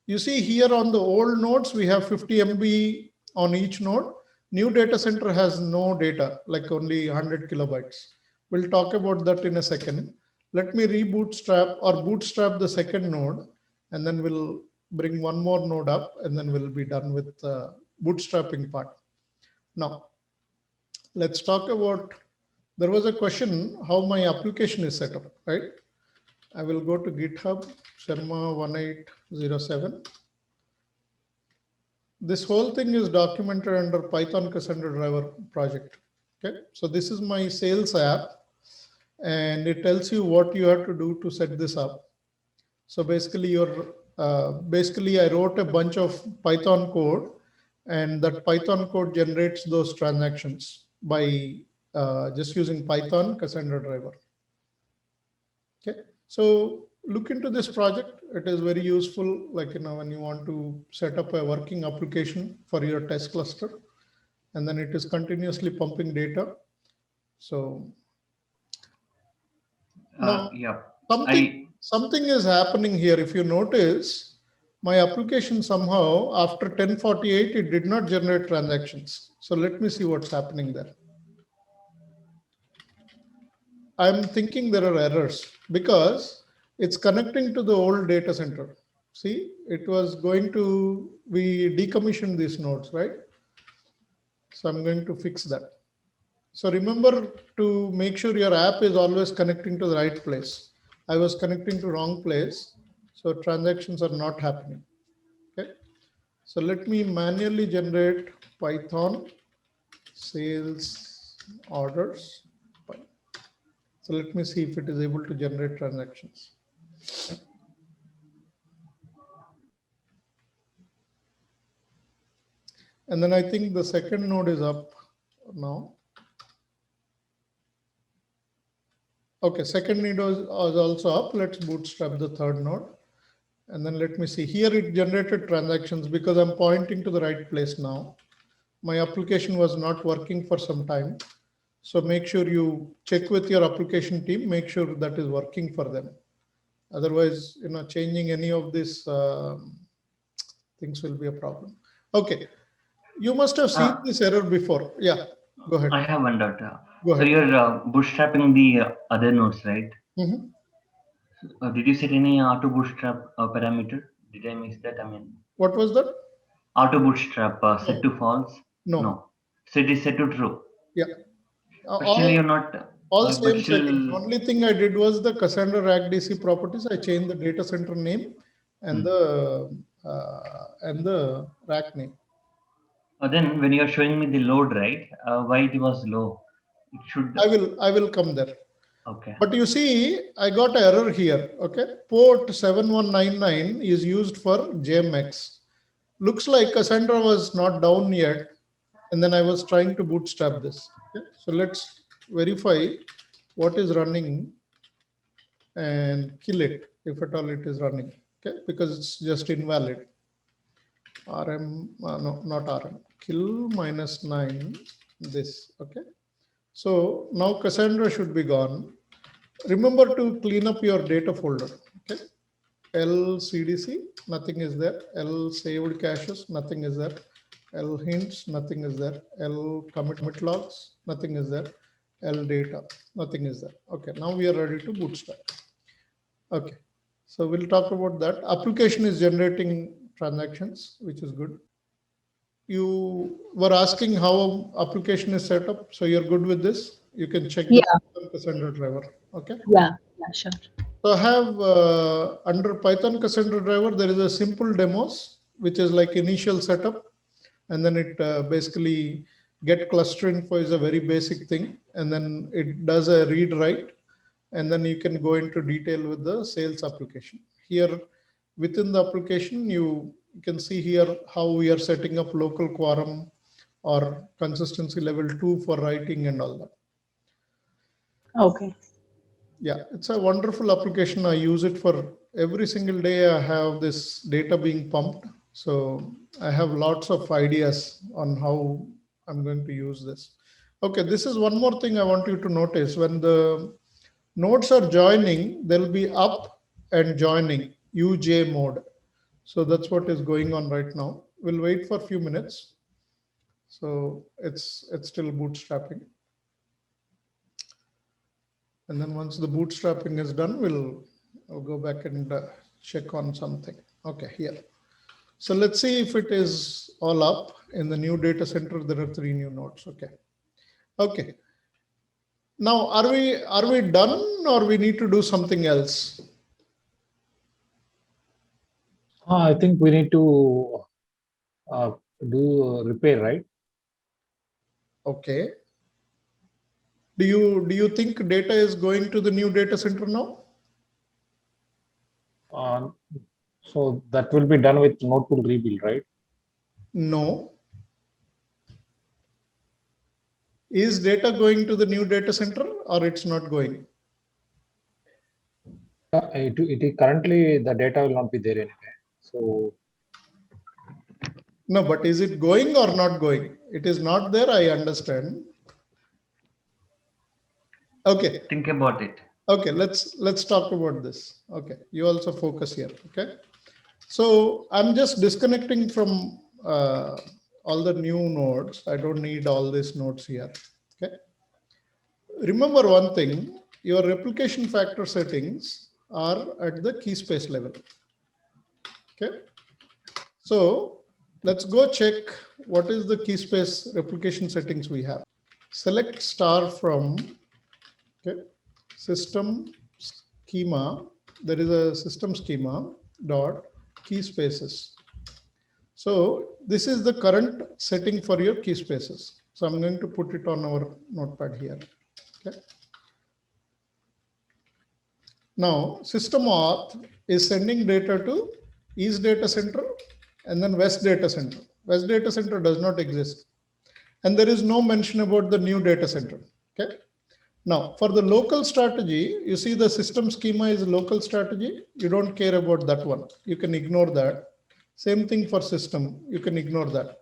Speaker 1: You see here on the old nodes, we have 50 MB on each node. New data center has no data, like only 100 kilobytes. We'll talk about that in a second. Let me rebootstrap or bootstrap the second node, and then we'll bring 1 more node up, and then we'll be done with the bootstrapping part. Now, let's talk about, there was a question how my application is set up, right? I will go to GitHub, Sharma1807. This whole thing is documented under Python Cassandra driver project. Okay, so this is my sales app, and it tells you what you have to do to set this up. So basically, I wrote a bunch of Python code, and that Python code generates those transactions by just using Python Cassandra driver. Okay, so look into this project. It is very useful, like when you want to set up a working application for your test cluster, and then it is continuously pumping data. So now, something is happening here. If you notice, my application somehow after 1048, it did not generate transactions. So let me see what's happening there. I'm thinking there are errors because it's connecting to the old data center. See, it was going to, we decommissioned these nodes, right? So I'm going to fix that. So remember to make sure your app is always connecting to the right place. I was connecting to wrong place, so transactions are not happening. Okay. So let me manually generate Python sales orders. So let me see if it is able to generate transactions. And then I think the second node is up now. Okay, second node is also up. Let's bootstrap the third node. And then let me see here, it generated transactions because I'm pointing to the right place now. My application was not working for some time. So make sure you check with your application team, make sure that is working for them. Otherwise, changing any of these things will be a problem. Okay. You must have seen this error before. Yeah, go ahead.
Speaker 7: I have one doubt.
Speaker 1: Go
Speaker 7: So
Speaker 1: ahead.
Speaker 7: you're bootstrapping the other nodes, right?
Speaker 1: Mhm.
Speaker 7: Did you set any auto bootstrap parameter? Did I miss that? I mean,
Speaker 1: What was that?
Speaker 7: auto bootstrap set to false?
Speaker 1: No.
Speaker 7: So it is set to true.
Speaker 1: Yeah.
Speaker 7: But still you're not.
Speaker 1: All
Speaker 7: but
Speaker 1: same
Speaker 7: still-
Speaker 1: settings. Only thing I did was the Cassandra RAG DC properties. I changed the data center name and the rack name.
Speaker 7: Then when you're showing me the load, right? Why it was low? It should.
Speaker 1: I will come there.
Speaker 7: Okay.
Speaker 1: But you see, I got an error here. Okay, port 7199 is used for JMX. Looks like Cassandra was not down yet, and then I was trying to bootstrap this. Okay? So let's verify what is running and kill it if at all it is running. Okay, because it's just invalid. RM, no, not RM. Kill -9 this. Okay. So now Cassandra should be gone. Remember to clean up your data folder. Okay. LCDC, nothing is there. L saved caches, nothing is there. L hints, nothing is there. L commit logs, nothing is there. L data, nothing is there. Okay, now we are ready to bootstrap. Okay, so we'll talk about that. Application is generating transactions, which is good. You were asking how application is set up, so you're good with this. You can check the Cassandra driver. Okay.
Speaker 4: Yeah, sure.
Speaker 1: So I have under Python Cassandra driver, there is a simple demos, which is like initial setup. And then it basically get cluster info is a very basic thing. And then it does a read write. And then you can go into detail with the sales application. Here within the application, you can see here how we are setting up local quorum or consistency level 2 for writing and all that.
Speaker 4: Okay.
Speaker 1: Yeah, it's a wonderful application. I use it for every single day. I have this data being pumped. So I have lots of ideas on how I'm going to use this. Okay, this is one more thing I want you to notice. When the nodes are joining, they'll be up and joining UJ mode. So that's what is going on right now. We'll wait for a few minutes. So it's still bootstrapping. And then once the bootstrapping is done, I'll go back and check on something. Okay, here. So let's see if it is all up. In the new data center, there are 3 new nodes. Okay. Okay. Now, are we done or we need to do something else?
Speaker 2: I think we need to do repair, right?
Speaker 1: Okay. Do you think data is going to the new data center now?
Speaker 2: So that will be done with node tool rebuild, right?
Speaker 1: No. Is data going to the new data center or it's not going?
Speaker 2: It currently the data will not be there anyway. So
Speaker 1: no, but is it going or not going? It is not there, I understand. Okay.
Speaker 7: Think about it.
Speaker 1: Okay, let's talk about this. Okay, you also focus here. Okay, so I'm just disconnecting from all the new nodes. I don't need all these nodes here. Okay, remember one thing, your replication factor settings are at the key space level. Okay. So let's go check what is the key space replication settings we have. Select star from system schema. There is a system schema dot key spaces. So this is the current setting for your key spaces. So I'm going to put it on our notepad here. Okay. Now system auth is sending data to East data center and then West data center. West data center does not exist. And there is no mention about the new data center. Okay. Now for the local strategy, you see the system schema is local strategy. You don't care about that one. You can ignore that. Same thing for system. You can ignore that.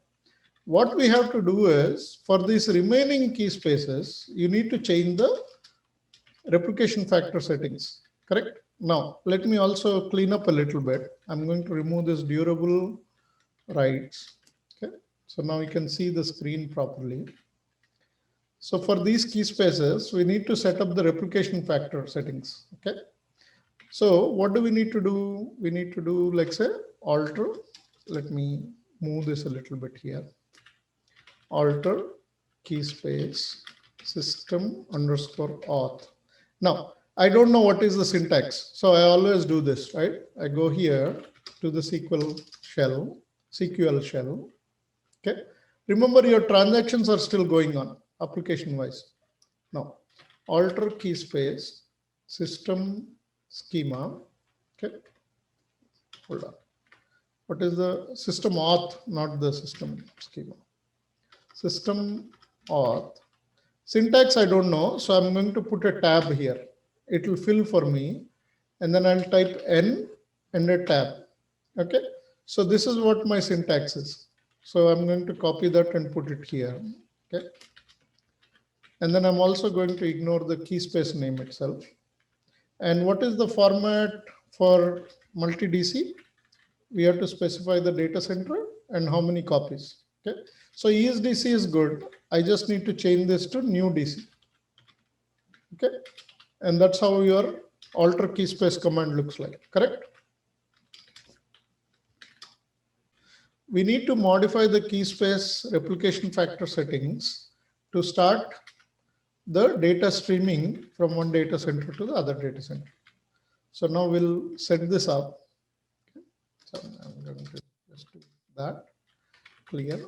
Speaker 1: What we have to do is for these remaining key spaces, you need to change the replication factor settings. Correct? Now, let me also clean up a little bit. I'm going to remove this durable writes. Okay. So now you can see the screen properly. So for these key spaces, we need to set up the replication factor settings. Okay. So what do we need to do? We need to do, like say, alter. Let me move this a little bit here. Alter key space system underscore auth. Now, I don't know what is the syntax. So I always do this, right? I go here to the SQL shell. Okay. Remember your transactions are still going on application wise. Now, alter key space system schema. Okay. Hold on. What is the system auth, not the system schema? System auth. Syntax I don't know. So I'm going to put a tab here. It will fill for me, and then I'll type N and a tab. Okay, so this is what my syntax is. So I'm going to copy that and put it here. Okay, and then I'm also going to ignore the key space name itself. And what is the format for multi-DC? We have to specify the data center and how many copies. Okay, so ESDC is good. I just need to change this to new DC. Okay. And that's how your alter key space command looks like, correct? We need to modify the key space replication factor settings to start the data streaming from one data center to the other data center. So now we'll set this up. Okay. So I'm going to just do that, clear.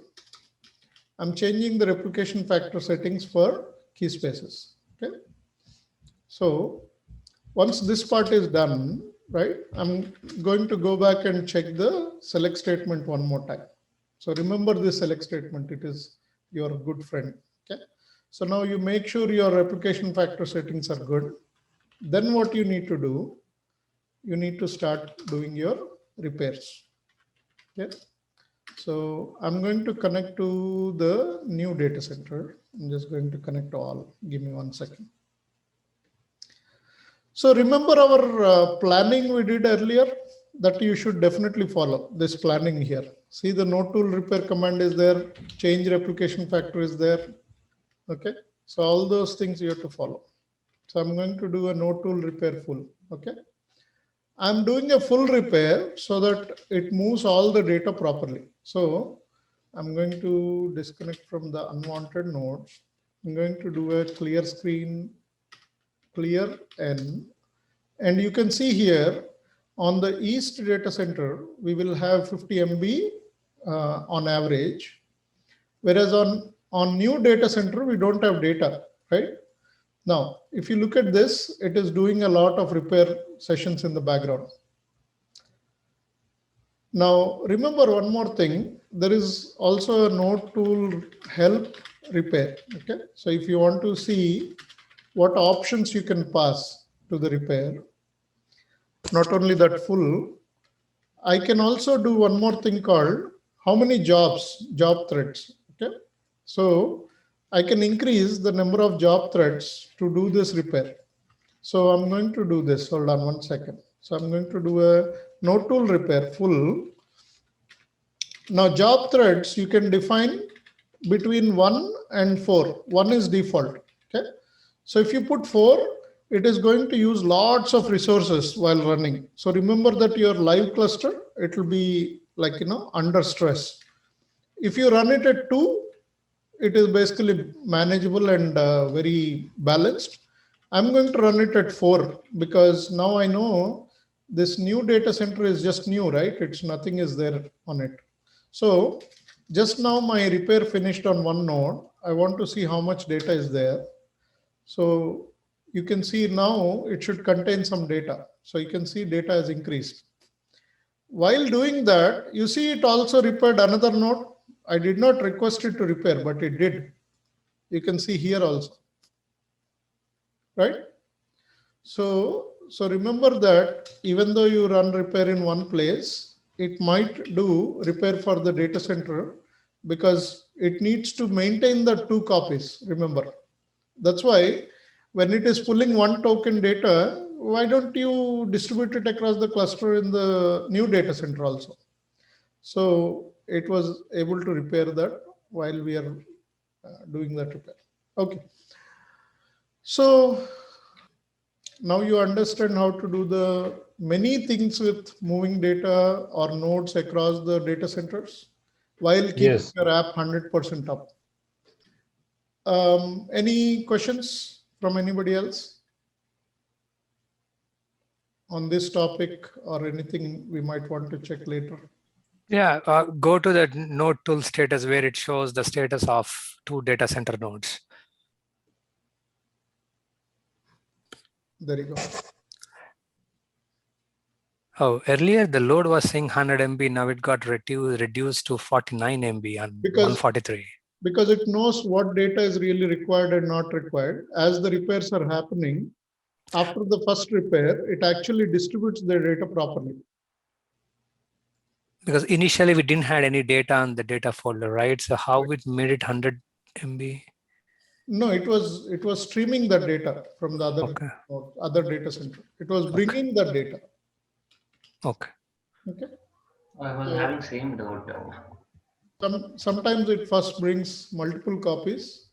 Speaker 1: I'm changing the replication factor settings for key spaces, okay? So once this part is done, right, I'm going to go back and check the select statement one more time. So remember this select statement, it is your good friend. Okay. So now you make sure your replication factor settings are good. Then what you need to do, you need to start doing your repairs. Okay. So I'm going to connect to the new data center. I'm just going to connect all. Give me 1 second. So remember our planning we did earlier that you should definitely follow this planning here. See the node tool repair command is there, change replication factor is there. Okay, so all those things you have to follow. So I'm going to do a node tool repair full. Okay, I'm doing a full repair so that it moves all the data properly. So I'm going to disconnect from the unwanted nodes. I'm going to do a clear screen, clear N, and you can see here on the East data center, we will have 50 MB on average, whereas on new data center, we don't have data, right? Now, if you look at this, it is doing a lot of repair sessions in the background. Now, remember one more thing, there is also a node tool help repair, okay? So if you want to see what options you can pass to the repair, not only that full, I can also do one more thing called how many job threads, okay? So I can increase the number of job threads to do this repair. So I'm going to do this, hold on 1 second. So I'm going to do a node tool repair full. Now job threads, you can define between 1 and 4. 1 is default, okay? So if you put 4, it is going to use lots of resources while running. So remember that your live cluster, it will be like, under stress. If you run it at 2, it is basically manageable and very balanced. I'm going to run it at 4 because now I know this new data center is just new, right? It's nothing is there on it. So just now my repair finished on one node. I want to see how much data is there. So you can see now it should contain some data. So you can see data has increased. While doing that, you see it also repaired another node. I did not request it to repair, but it did. You can see here also, right? So remember that even though you run repair in one place, it might do repair for the data center because it needs to maintain the 2 copies, remember. That's why when it is pulling one token data, why don't you distribute it across the cluster in the new data center also? So it was able to repair that while we are doing that repair. Okay. So now you understand how to do the many things with moving data or nodes across the data centers while keeping
Speaker 2: Yes.
Speaker 1: your app 100% up. Any questions from anybody else on this topic or anything we might want to check later?
Speaker 6: Yeah, go to the node tool status where it shows the status of 2 data center nodes.
Speaker 1: There you go.
Speaker 6: Oh, earlier the load was saying 100 MB. Now it got reduced to 49 MB on
Speaker 1: Because-
Speaker 6: 143.
Speaker 1: Because it knows what data is really required and not required. As the repairs are happening, after the first repair, it actually distributes the data properly.
Speaker 6: Because initially we didn't have any data on the data folder, right? So how it made it 100 MB?
Speaker 1: No, it was streaming the data from the
Speaker 6: Okay.
Speaker 1: other data center. It was bringing the data.
Speaker 6: Okay.
Speaker 1: Okay.
Speaker 7: I was having same doubt.
Speaker 1: Sometimes it first brings multiple copies.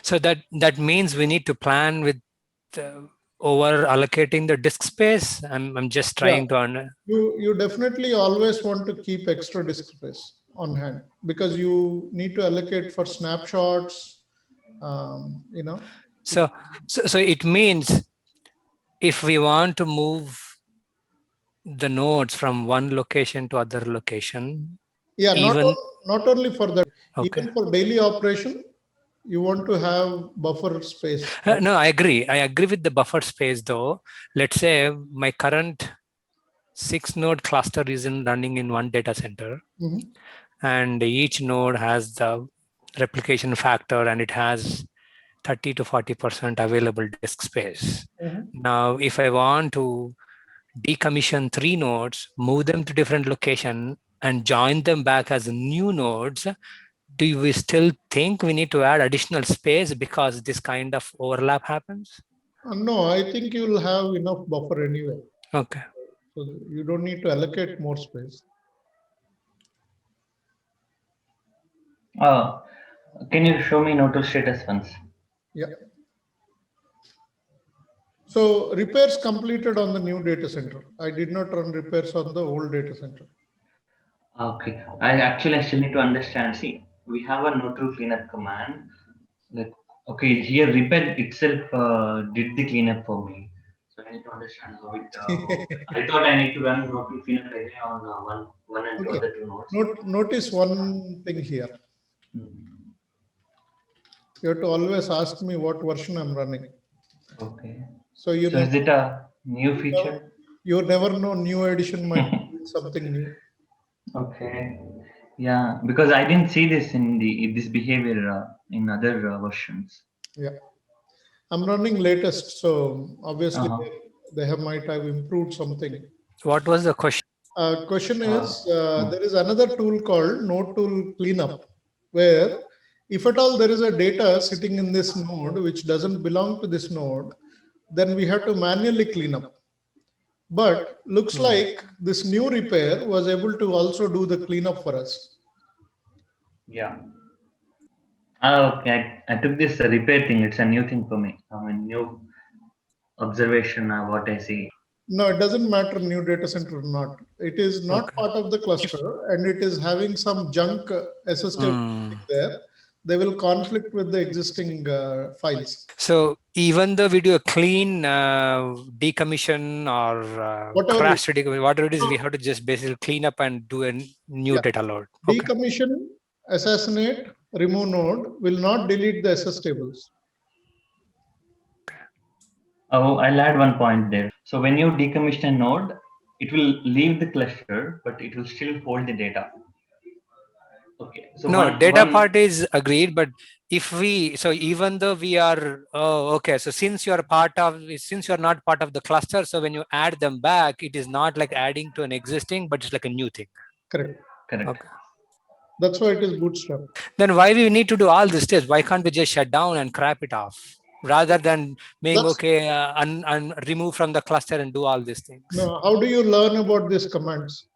Speaker 6: So that means we need to plan with over allocating the disk space. I'm just trying to
Speaker 1: You definitely always want to keep extra disk space on hand because you need to allocate for snapshots.
Speaker 6: So it means if we want to move the nodes from one location to other location.
Speaker 1: Yeah,
Speaker 6: Even
Speaker 1: not only for that,
Speaker 6: okay.
Speaker 1: even for daily operation, you want to have buffer space.
Speaker 6: No, I agree. I agree with the buffer space though. Let's say my current 6 node cluster is running in one data center, and each node has the replication factor and it has 30 to 40% available disk space. Now, if I want to decommission 3 nodes, move them to different location and join them back as new nodes, do we still think we need to add additional space because this kind of overlap happens?
Speaker 1: No, I think you will have enough buffer anyway.
Speaker 6: Okay.
Speaker 1: So you don't need to allocate more space.
Speaker 7: Can you show me node tool status once?
Speaker 1: Yeah. So repairs completed on the new data center. I did not run repairs on the old data center.
Speaker 7: Okay. I still need to understand. See, we have a node tool cleanup command. Like, okay, here repair itself did the cleanup for me. So I need to understand how it. I thought I need to run node tool cleanup again on one and
Speaker 1: Okay.
Speaker 7: other 2 nodes.
Speaker 1: Notice one thing here. You have to always ask me what version I'm running.
Speaker 7: Okay.
Speaker 1: So
Speaker 7: is it a new feature?
Speaker 1: You never know, new edition might be something new.
Speaker 7: Okay. Yeah, because I didn't see this in this behavior in other versions.
Speaker 1: Yeah. I'm running latest, so obviously they might have improved something.
Speaker 6: What was the question?
Speaker 1: Question is, there is another tool called Node Tool Cleanup, where if at all there is a data sitting in this node which doesn't belong to this node, then we have to manually clean up. But looks like this new repair was able to also do the cleanup for us.
Speaker 7: Yeah. Okay, I took this repair thing. It's a new thing for me. I mean, new. observation what I see.
Speaker 1: No, it doesn't matter new data center or not. It is not
Speaker 6: Okay.
Speaker 1: part of the cluster and it is having some junk SSD there. They will conflict with the existing files.
Speaker 6: So even though we do a clean decommission or
Speaker 1: Whatever
Speaker 6: crash decommission, whatever it is, we have to just basically clean up and do a new
Speaker 1: Yeah.
Speaker 6: data load. Okay.
Speaker 1: Decommission, assassinate, remove node will not delete the SS tables.
Speaker 7: Oh, I'll add one point there. So when you decommission a node, it will leave the cluster, but it will still hold the data. Okay. So
Speaker 6: No, data part is agreed, but if we, so even though we are, oh, okay. So since you are not part of the cluster, so when you add them back, it is not like adding to an existing, but it's like a new thing.
Speaker 1: Correct.
Speaker 7: Correct.
Speaker 6: Okay.
Speaker 1: That's why it is bootstrap.
Speaker 6: Then why we need to do all these steps? Why can't we just shut down and crap it off rather than being
Speaker 1: That's-
Speaker 6: okay and remove from the cluster and do all these things?
Speaker 1: No, how do you learn about these commands?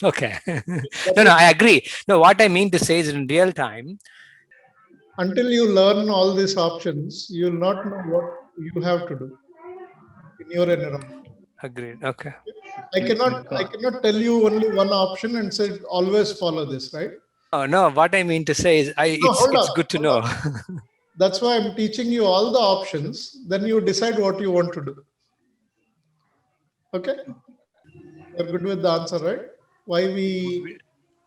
Speaker 6: Okay. No, I agree. No, what I mean to say is in real time.
Speaker 1: Until you learn all these options, you will not know what you have to do in your environment.
Speaker 6: Agreed. Okay.
Speaker 1: I cannot tell you only one option and say always follow this, right?
Speaker 6: Oh, no, what I mean to say is
Speaker 1: hold
Speaker 6: it's
Speaker 1: on,
Speaker 6: good to
Speaker 1: hold
Speaker 6: know.
Speaker 1: That's why I'm teaching you all the options. Then you decide what you want to do. Okay? You're good with the answer, right? Why we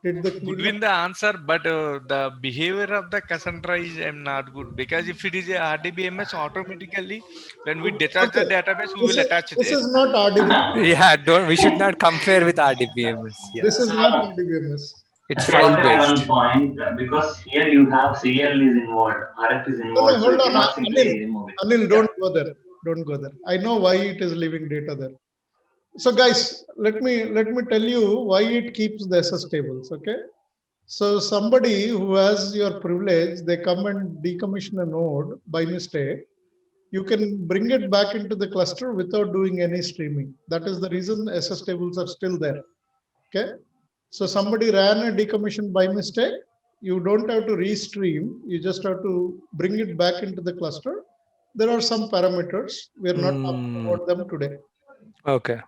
Speaker 1: did the
Speaker 8: Good
Speaker 1: cleanup?
Speaker 8: with the answer, but the behavior of the Cassandra is not good, because if it is a RDBMS, automatically when we detach the
Speaker 1: Okay.
Speaker 8: database, we will attach
Speaker 1: This
Speaker 8: there.
Speaker 1: is not RDBMS.
Speaker 6: Yeah, we should not compare with RDBMS. Yeah.
Speaker 1: This is not RDBMS.
Speaker 6: It's
Speaker 7: I want
Speaker 6: file
Speaker 7: to add one
Speaker 6: based.
Speaker 7: point because here you have CL is involved, RF is involved, so
Speaker 1: hold
Speaker 7: you
Speaker 1: on,
Speaker 7: cannot simply
Speaker 1: Anil.
Speaker 7: remove it.
Speaker 1: Anil, don't go there. Don't go there. I know why it is leaving data there. So guys, let me tell you why it keeps the SS tables. Okay. So somebody who has your privilege, they come and decommission a node by mistake. You can bring it back into the cluster without doing any streaming. That is the reason SS tables are still there. Okay. So somebody ran a decommission by mistake. You don't have to restream. You just have to bring it back into the cluster. There are some parameters. We are not talking about them today.
Speaker 6: Okay.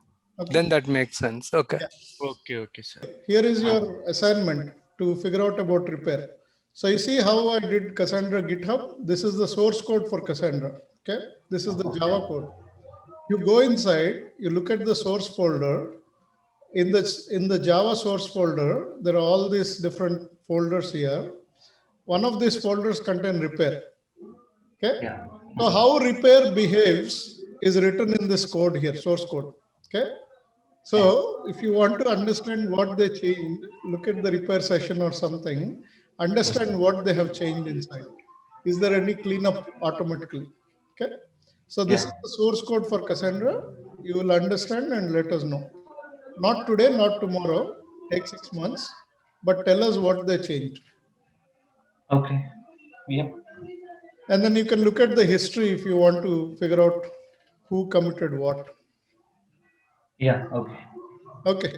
Speaker 6: Then that makes sense. Okay.
Speaker 8: Okay, sir.
Speaker 1: Here is your assignment to figure out about repair. So you see how I did Cassandra GitHub. This is the source code for Cassandra. Okay. This is the Java code. You go inside, you look at the source folder. In the Java source folder, there are all these different folders here. One of these folders contain repair. Okay.
Speaker 7: Yeah.
Speaker 1: So how repair behaves is written in this code here, source code. Okay. So if you want to understand what they changed, look at the repair session or something, understand what they have changed inside. Is there any cleanup automatically? Okay. So this is the source code for Cassandra. You will understand and let us know. Not today, not tomorrow, take 6 months, but tell us what they changed.
Speaker 7: Okay. Yep.
Speaker 1: And then you can look at the history if you want to figure out who committed what.
Speaker 7: Yeah. Okay.
Speaker 1: Okay.